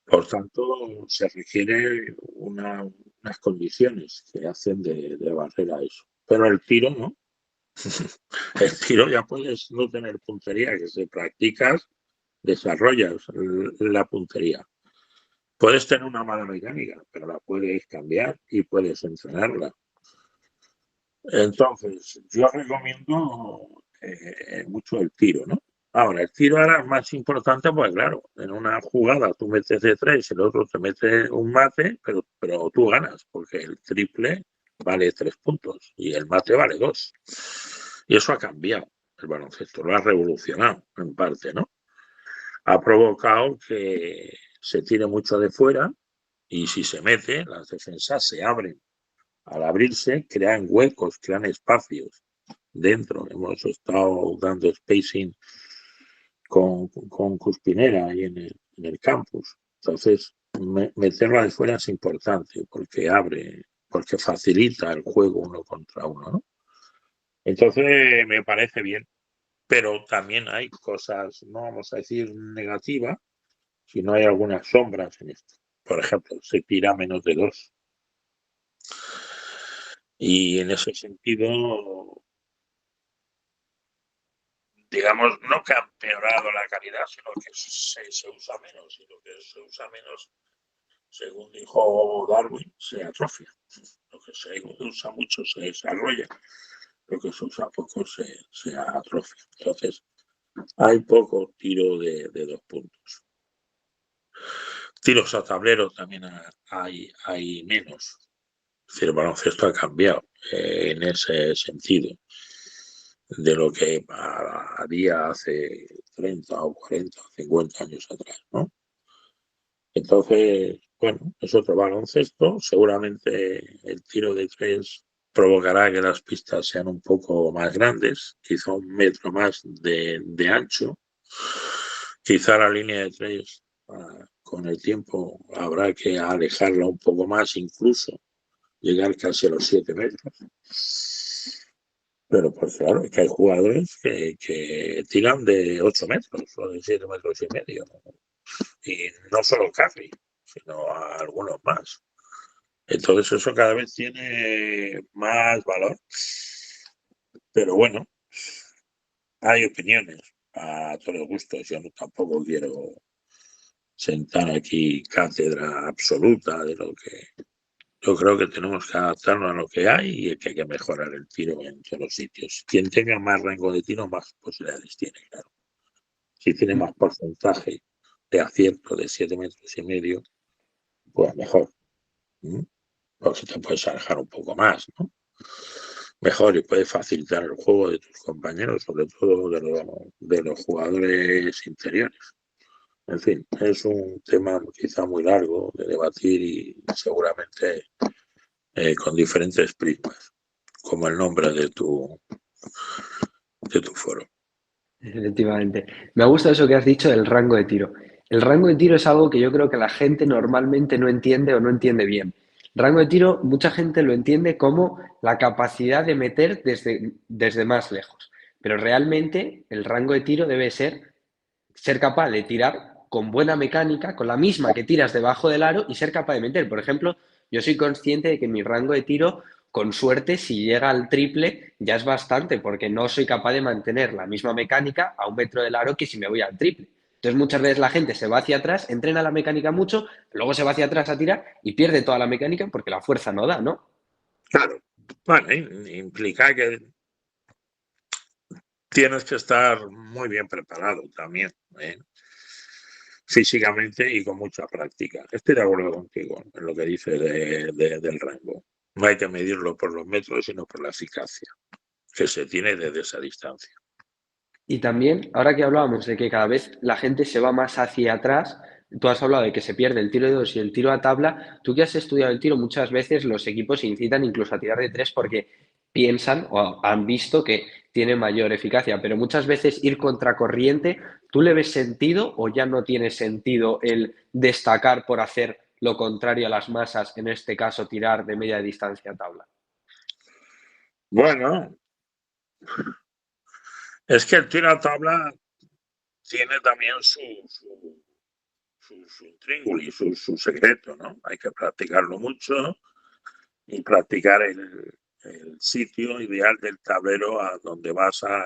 Por tanto, se requiere unas condiciones que hacen de barrera eso. Pero el tiro no. El tiro ya puedes no tener puntería, que si practicas, desarrollas la puntería. Puedes tener una mala mecánica, pero la puedes cambiar y puedes entrenarla. Entonces, yo recomiendo mucho el tiro, ¿no? Ahora, el tiro ahora es más importante, pues claro, en una jugada tú metes de tres, el otro te mete un mate, pero tú ganas, porque el triple vale 3 puntos y el mate vale 2. Y eso ha cambiado el baloncesto, lo ha revolucionado en parte, ¿no? Ha provocado que se tire mucho de fuera y si se mete, las defensas se abren. Al abrirse, crean huecos, crean espacios dentro. Hemos estado dando spacing con Cuspinera ahí en el campus. Entonces, meterla de fuera es importante porque abre, porque facilita el juego uno contra uno, ¿no? Entonces, me parece bien. Pero también hay cosas, no vamos a decir negativas, sino hay algunas sombras en esto. Por ejemplo, se tira menos de 2. Y en ese sentido, digamos, no que ha empeorado la calidad, sino que se usa menos. Y lo que se usa menos, según dijo Darwin, se atrofia. Lo que se usa mucho se desarrolla. Lo que se usa poco se atrofia. Entonces, hay poco tiro de 2 puntos. Tiros a tablero también hay menos. Es decir, el baloncesto ha cambiado en ese sentido de lo que había hace 30 o 40 o 50 años atrás, ¿no? Entonces, bueno, es otro baloncesto. Seguramente el tiro de tres provocará que las pistas sean un poco más grandes, quizá 1 metro más de ancho. Quizá la línea de tres, con el tiempo, habrá que alejarla un poco más, incluso llegar casi a los 7 metros. Pero pues claro, es que hay jugadores que tiran de 8 metros o de 7 metros y medio. Y no solo Curry, sino a algunos más. Entonces eso cada vez tiene más valor. Pero bueno, hay opiniones a todos los gustos. Yo tampoco quiero sentar aquí cátedra absoluta de lo que... Yo creo que tenemos que adaptarnos a lo que hay y que hay que mejorar el tiro en todos los sitios. Quien tenga más rango de tiro, más posibilidades tiene, claro. Si tiene más porcentaje de acierto de 7 metros y medio, pues mejor. Porque te puedes alejar un poco más, ¿no? Mejor y puede facilitar el juego de tus compañeros, sobre todo de los jugadores interiores. En fin, es un tema quizá muy largo de debatir y seguramente con diferentes prismas, como el nombre de tu foro. Efectivamente. Me gusta eso que has dicho del rango de tiro. El rango de tiro es algo que yo creo que la gente normalmente no entiende o no entiende bien. Rango de tiro, mucha gente lo entiende como la capacidad de meter desde más lejos, pero realmente el rango de tiro debe ser capaz de tirar con buena mecánica, con la misma que tiras debajo del aro y ser capaz de meter. Por ejemplo, yo soy consciente de que mi rango de tiro, con suerte, si llega al triple, ya es bastante, porque no soy capaz de mantener la misma mecánica a 1 metro del aro que si me voy al triple. Entonces, muchas veces la gente se va hacia atrás, entrena la mecánica mucho, luego se va hacia atrás a tirar y pierde toda la mecánica porque la fuerza no da, ¿no? Claro, bueno, implica que tienes que estar muy bien preparado también, ¿eh? Físicamente y con mucha práctica. Estoy de acuerdo contigo en lo que dices del rango. No hay que medirlo por los metros, sino por la eficacia que se tiene desde esa distancia. Y también, ahora que hablábamos de que cada vez la gente se va más hacia atrás, tú has hablado de que se pierde el tiro de dos y el tiro a tabla. Tú que has estudiado el tiro, muchas veces los equipos se incitan incluso a tirar de tres porque piensan o han visto que tiene mayor eficacia, pero muchas veces ir contracorriente, ¿tú le ves sentido o ya no tiene sentido el destacar por hacer lo contrario a las masas, en este caso tirar de media distancia a tabla? Bueno, es que el tiro a tabla tiene también su intríngulis, su secreto, ¿no? Hay que practicarlo mucho y practicar el sitio ideal del tablero a donde vas a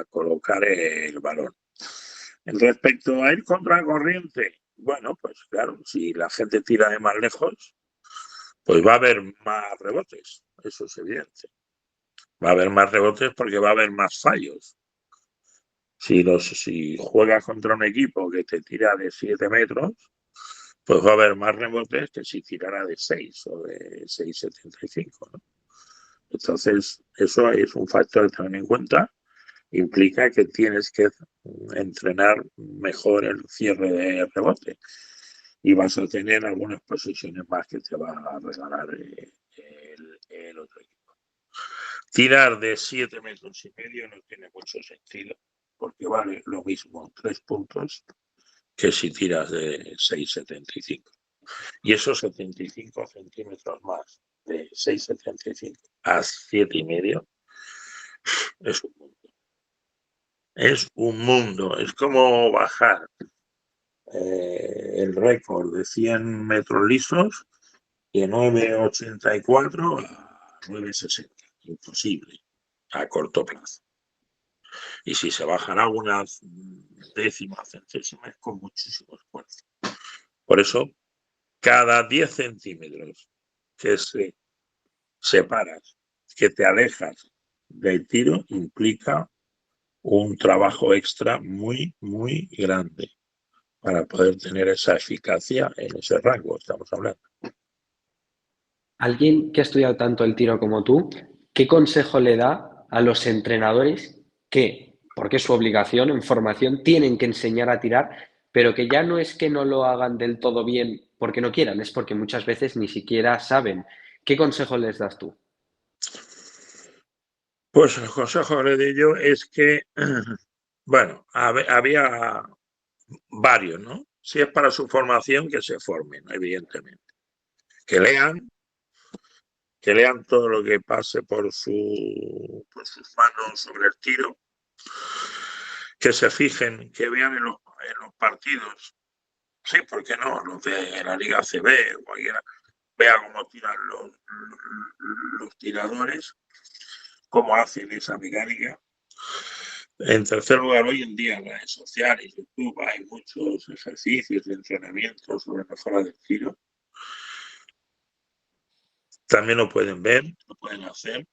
colocar el balón. En respecto a ir contra corriente, bueno, pues claro, si la gente tira de más lejos, pues va a haber más rebotes, eso es evidente. Va a haber más rebotes porque va a haber más fallos. Si juegas contra un equipo que te tira de 7 metros, pues va a haber más rebotes que si tirara de 6 o de 6,75, ¿no? Entonces, eso es un factor a tener en cuenta. Implica que tienes que entrenar mejor el cierre de rebote y vas a tener algunas posiciones más que te va a regalar el otro equipo. Tirar de 7,5 metros no tiene mucho sentido porque vale lo mismo 3 puntos que si tiras de 6,75. Y esos 75 centímetros más de 6,75 a 7,5 es un mundo. Es un mundo. Es como bajar el récord de 100 metros lisos de 9,84 a 9,60. Imposible a corto plazo. Y si se bajará unas décimas, centésimas, con muchísimo esfuerzo. Por eso, cada 10 centímetros que se separas, que te alejas del tiro, implica un trabajo extra muy, muy grande para poder tener esa eficacia en ese rango, estamos hablando. Alguien que ha estudiado tanto el tiro como tú, ¿qué consejo le da a los entrenadores que, porque es su obligación en formación, tienen que enseñar a tirar, pero que ya no es que no lo hagan del todo bien porque no quieran, es porque muchas veces ni siquiera saben? ¿Qué consejo les das tú? Pues el consejo que le di yo es que, bueno, había varios, ¿no? Si es para su formación, que se formen, evidentemente. Que lean, que lean todo lo que pase por sus manos sobre el tiro, que se fijen, que vean en los partidos, sí, ¿por qué no? Los de la Liga CB, cualquiera, vea cómo tiran los tiradores, cómo hacen esa mecánica. En tercer lugar, hoy en día en redes sociales, YouTube, hay muchos ejercicios de entrenamiento sobre mejora del tiro. También lo pueden ver, lo pueden hacer.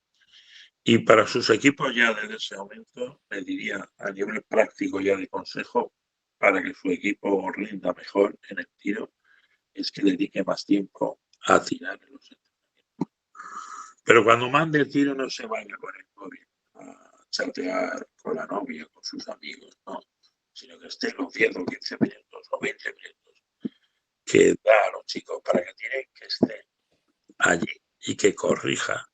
Y para sus equipos ya desde ese momento, le diría a nivel práctico ya de consejo, para que su equipo rinda mejor en el tiro, es que dedique más tiempo a tirar en los entrenamientos. Pero cuando mande el tiro no se vaya con el móvil a chatear con la novia, con sus amigos, no, sino que esté los 10 o 15 minutos o 20 minutos que da a los chicos para que tiren, que esté allí y que corrija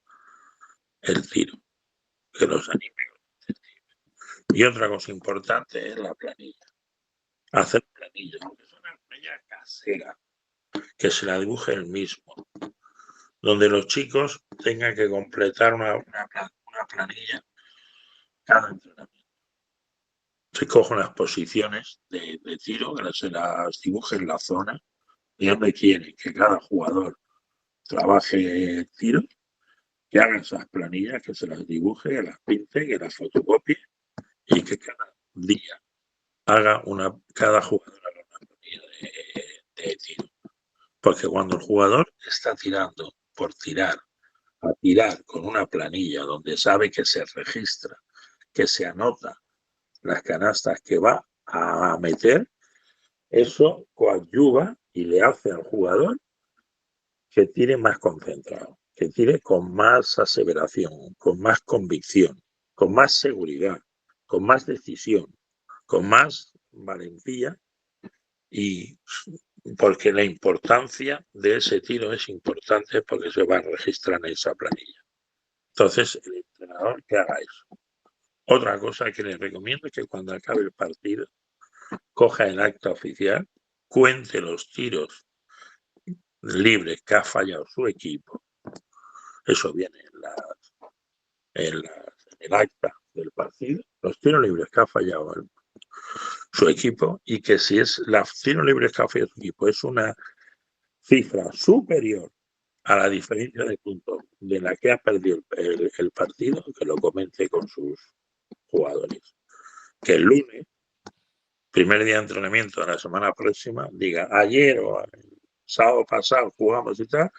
el tiro, que los anime. Y otra cosa importante es la planilla. Hacer planilla, aunque es una planilla casera, que se la dibuje él mismo. donde los chicos tengan que completar una planilla cada entrenamiento. Se cogen unas posiciones de tiro, que se las dibujen en la zona y donde quieren que cada jugador trabaje tiro, que hagan esas planillas, que se las dibuje, que las pinte, que las fotocopie y que cada día haga cada jugador haga una planilla de tiro. Porque cuando el jugador está tirando por tirar, a tirar con una planilla donde sabe que se registra, que se anota las canastas que va a meter, eso coadyuva y le hace al jugador que tire más concentrado, que tire con más aseveración, con más convicción, con más seguridad, con más decisión, con más valentía, y porque la importancia de ese tiro es importante porque se va a registrar en esa planilla. Entonces, el entrenador que haga eso. Otra cosa que les recomiendo es que cuando acabe el partido, coja el acta oficial, cuente los tiros libres que ha fallado su equipo. Eso viene en el acta del partido. Los tiros libres que ha fallado su equipo, y que si es los tiros libres que ha fallado su equipo es una cifra superior a la diferencia de puntos de la que ha perdido el partido, que lo comente con sus jugadores. Que el lunes, primer día de entrenamiento de la semana próxima, diga: ayer o el sábado pasado jugamos y tal,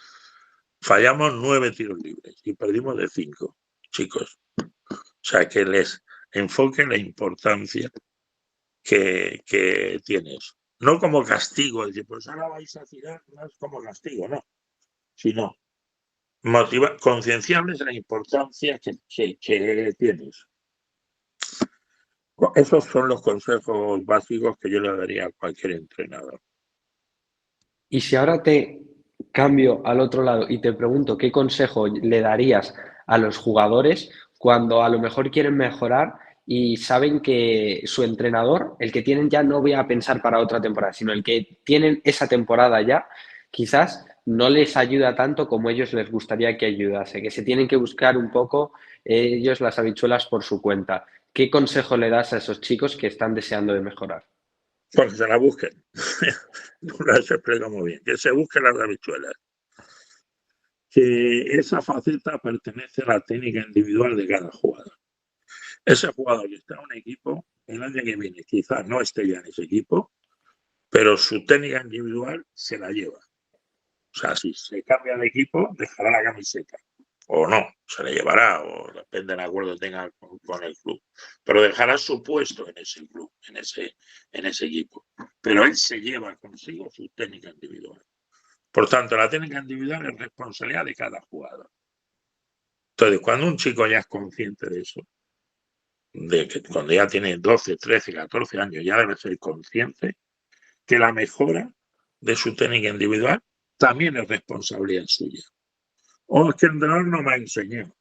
fallamos 9 tiros libres y perdimos de 5, chicos. O sea, que les enfoque la importancia que tienes. No como castigo, decir, pues ahora vais a tirar, no es como castigo, no, sino concienciarles de la importancia que tienes. Esos son los consejos básicos que yo le daría a cualquier entrenador. Y si ahora te cambio al otro lado y te pregunto qué consejo le darías a los jugadores cuando a lo mejor quieren mejorar y saben que su entrenador, el que tienen ya, no voy a pensar para otra temporada, sino el que tienen esa temporada ya, quizás no les ayuda tanto como ellos les gustaría que ayudase, que se tienen que buscar un poco ellos las habichuelas por su cuenta. ¿Qué consejo le das a esos chicos que están deseando de mejorar? Pues que se la busquen. No las explico muy bien. Que se busquen las habichuelas. Que esa faceta pertenece a la técnica individual de cada jugador. Ese jugador que está en un equipo, el año que viene quizás no esté ya en ese equipo, pero su técnica individual se la lleva. O sea, si se cambia de equipo, dejará la camiseta. O no, se le llevará, o depende del acuerdo que tenga con el club. Pero dejará su puesto en ese club, en ese equipo. Pero él se lleva consigo su técnica individual. Por tanto, la técnica individual es responsabilidad de cada jugador. Entonces, cuando un chico ya es consciente de eso, de que cuando ya tiene 12, 13, 14 años, ya debe ser consciente que la mejora de su técnica individual también es responsabilidad suya. O es que el entrenador no me ha enseñado.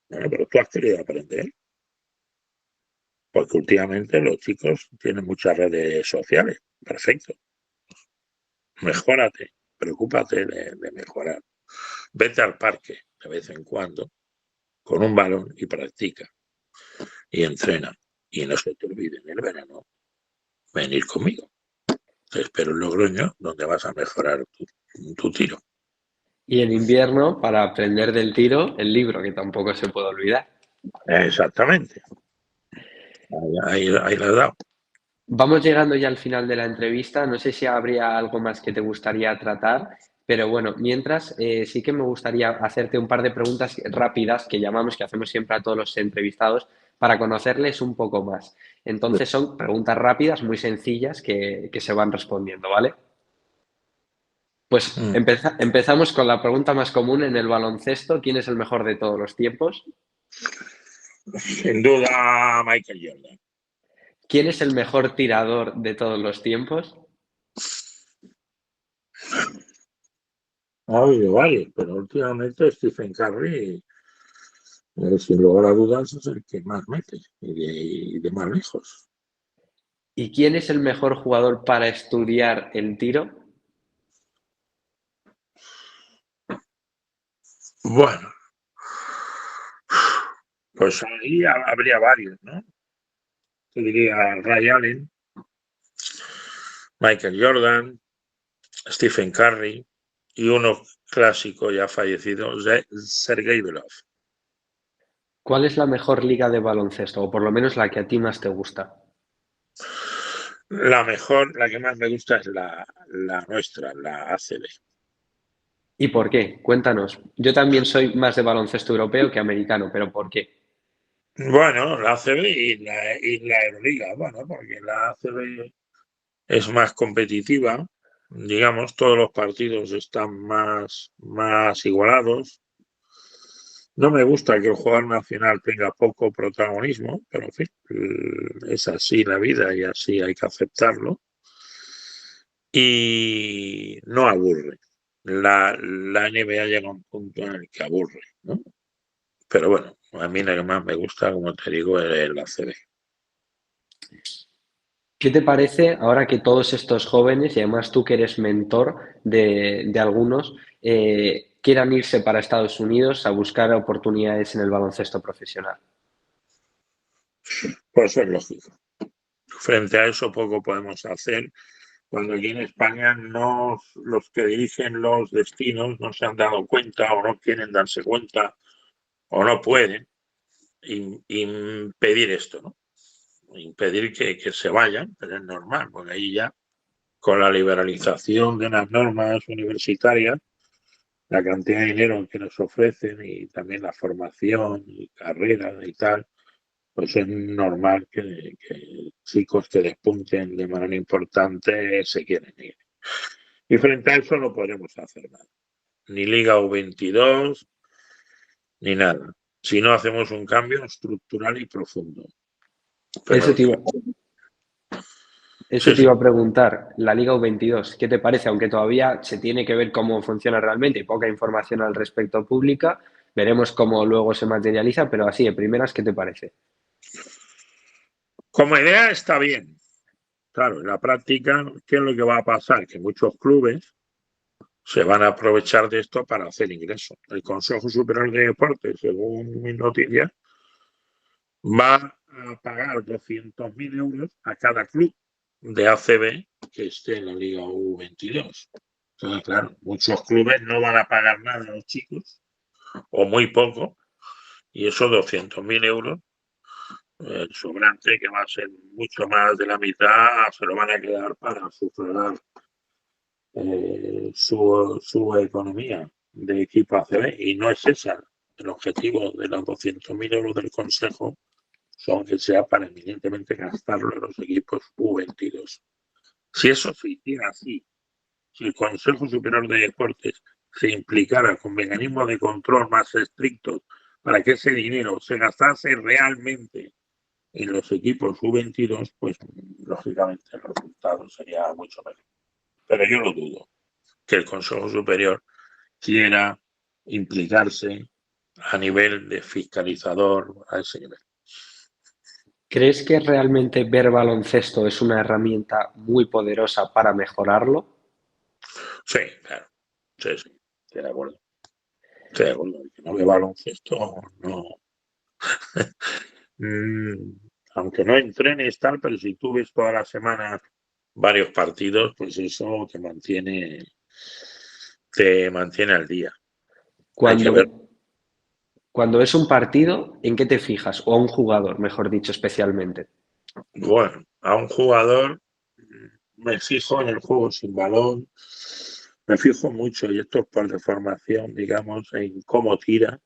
Bueno, pero tú has querido aprender. Porque últimamente los chicos tienen muchas redes sociales. Perfecto. Mejórate. Preocúpate de mejorar. Vete al parque de vez en cuando con un balón y practica. Y entrena. Y no se te olvide en el verano venir conmigo. Te espero en Logroño, donde vas a mejorar tu tiro. Y en invierno, para aprender del tiro, el libro, que tampoco se puede olvidar. Exactamente. Ahí la he dado. Vamos llegando ya al final de la entrevista. No sé si habría algo más que te gustaría tratar, pero bueno, mientras sí que me gustaría hacerte un par de preguntas rápidas que llamamos, que hacemos siempre a todos los entrevistados, para conocerles un poco más. Entonces son preguntas rápidas, muy sencillas, que se van respondiendo, ¿vale? Pues empezamos con la pregunta más común en el baloncesto. ¿Quién es el mejor de todos los tiempos? Sin duda, Michael Jordan. ¿Quién es el mejor tirador de todos los tiempos? Ha habido varios, pero últimamente Stephen Curry, sin lugar a dudas, es el que más mete y de más lejos. ¿Y quién es el mejor jugador para estudiar el tiro? Bueno, pues ahí habría varios, ¿no? Te diría Ray Allen, Michael Jordan, Stephen Curry y uno clásico ya fallecido, Sergei Belov. ¿Cuál es la mejor liga de baloncesto, o por lo menos la que a ti más te gusta? La mejor, la que más me gusta es la nuestra, la ACB. ¿Y por qué? Cuéntanos. Yo también soy más de baloncesto europeo que americano, pero ¿por qué? Bueno, la ACB y la Euroliga, bueno, porque la ACB es más competitiva, digamos, todos los partidos están más igualados. No me gusta que el jugador nacional tenga poco protagonismo, pero en fin, es así la vida y así hay que aceptarlo. Y no aburre. La NBA llega a un punto en el que aburre, ¿no? Pero bueno, a mí la que más me gusta, como te digo, es la CB. ¿Qué te parece ahora que todos estos jóvenes, y además tú que eres mentor de algunos, quieran irse para Estados Unidos a buscar oportunidades en el baloncesto profesional? Pues es lógico. Frente a eso poco podemos hacer cuando aquí en España los que dirigen los destinos no se han dado cuenta o no quieren darse cuenta o no pueden impedir esto, ¿no? Impedir que se vayan, pero es normal, porque ahí ya con la liberalización de las normas universitarias, la cantidad de dinero que nos ofrecen y también la formación y carreras y tal, pues es normal que chicos que despunten de manera importante se quieren ir. Y frente a eso no podremos hacer nada. Ni Liga U22, ni nada. Si no hacemos un cambio estructural y profundo. Eso Pero te iba, eso sí, te sí. iba a preguntar, la Liga U22, ¿qué te parece? Aunque todavía se tiene que ver cómo funciona realmente y poca información al respecto pública, veremos cómo luego se materializa, pero así, de primeras, ¿qué te parece? Como idea está bien. Claro, en la práctica, ¿qué es lo que va a pasar? Que muchos clubes se van a aprovechar de esto para hacer ingresos. El Consejo Superior de Deportes, según mis noticias, va a pagar 200.000 euros a cada club de ACB que esté en la Liga U22. Entonces, claro, muchos clubes no van a pagar nada a los chicos, o muy poco, y esos 200.000 euros, el sobrante, que va a ser mucho más de la mitad, se lo van a quedar para sufragar su economía de equipo ACB, y no es esa. El objetivo de los 200.000 euros del Consejo son que sea para eminentemente gastarlo en los equipos U22. Si eso se hiciera así, si el Consejo Superior de Deportes se implicara con mecanismos de control más estrictos para que ese dinero se gastase realmente en los equipos U22, pues lógicamente el resultado sería mucho mejor. Pero yo lo dudo, que el Consejo Superior quiera implicarse a nivel de fiscalizador a ese nivel. ¿Crees que realmente ver baloncesto es una herramienta muy poderosa para mejorarlo? Sí, claro. Sí, sí. Estoy de acuerdo. Estoy de acuerdo. El que no ve baloncesto, no. Mm, aunque no entrenes tal, pero si tú ves toda la semana varios partidos, pues eso te mantiene al día. Hay que Cuando, ver. cuando es un partido, ¿en qué te fijas? O a un jugador, mejor dicho, especialmente. Bueno, a un jugador me fijo en el juego sin balón, me fijo mucho, y esto es por deformación, digamos, en cómo tira,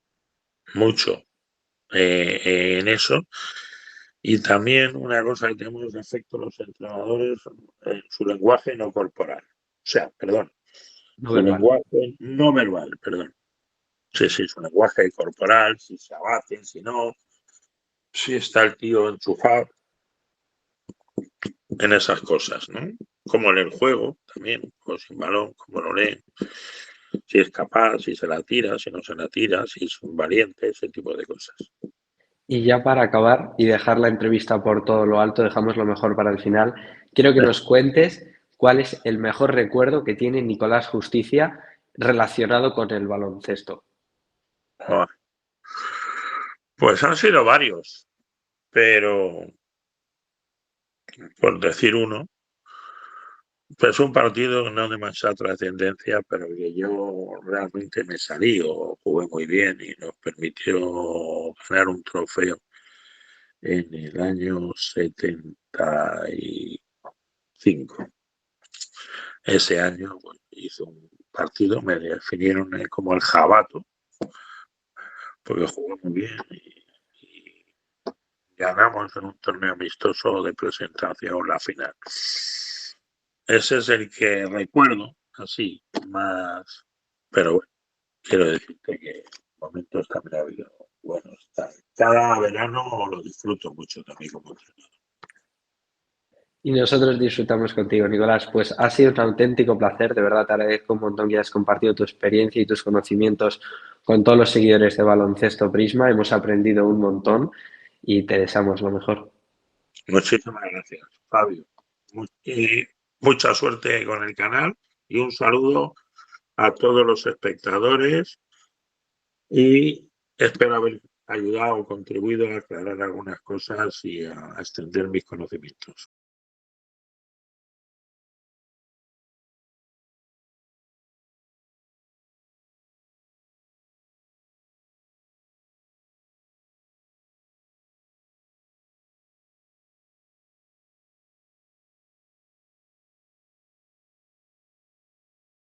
mucho en eso. Y también una cosa que tenemos de efecto los entrenadores, en su lenguaje no corporal. O sea, perdón, No su verbal. lenguaje no verbal, perdón. Sí, sí, su lenguaje corporal, si se abaten, si no, si está el tío enchufado en esas cosas, ¿no? Como en el juego también, o sin balón, como lo leen, si es capaz, si se la tira, si no se la tira, si es un valiente, ese tipo de cosas. Y ya para acabar y dejar la entrevista por todo lo alto, dejamos lo mejor para el final. Quiero que nos cuentes cuál es el mejor recuerdo que tiene Nicolás Justicia relacionado con el baloncesto. Joder. Pues han sido varios, pero por decir uno, pues un partido no de demasiada trascendencia, pero que yo realmente me salí o jugué muy bien y nos permitió ganar un trofeo en el año 75. Ese año pues, hizo un partido, me definieron como el jabato, porque jugó muy bien y ganamos en un torneo amistoso de presentación la final. Ese es el que recuerdo, así, más. Pero bueno, quiero decirte que momentos también ha habido buenos. Cada verano lo disfruto mucho también como entrenador. Y nosotros disfrutamos contigo, Nicolás. Pues ha sido un auténtico placer, de verdad te agradezco un montón que hayas compartido tu experiencia y tus conocimientos con todos los seguidores de Baloncesto Prisma. Hemos aprendido un montón y te deseamos lo mejor. Muchísimas gracias, Fabio. Y mucha suerte con el canal y un saludo a todos los espectadores y espero haber ayudado o contribuido a aclarar algunas cosas y a extender mis conocimientos.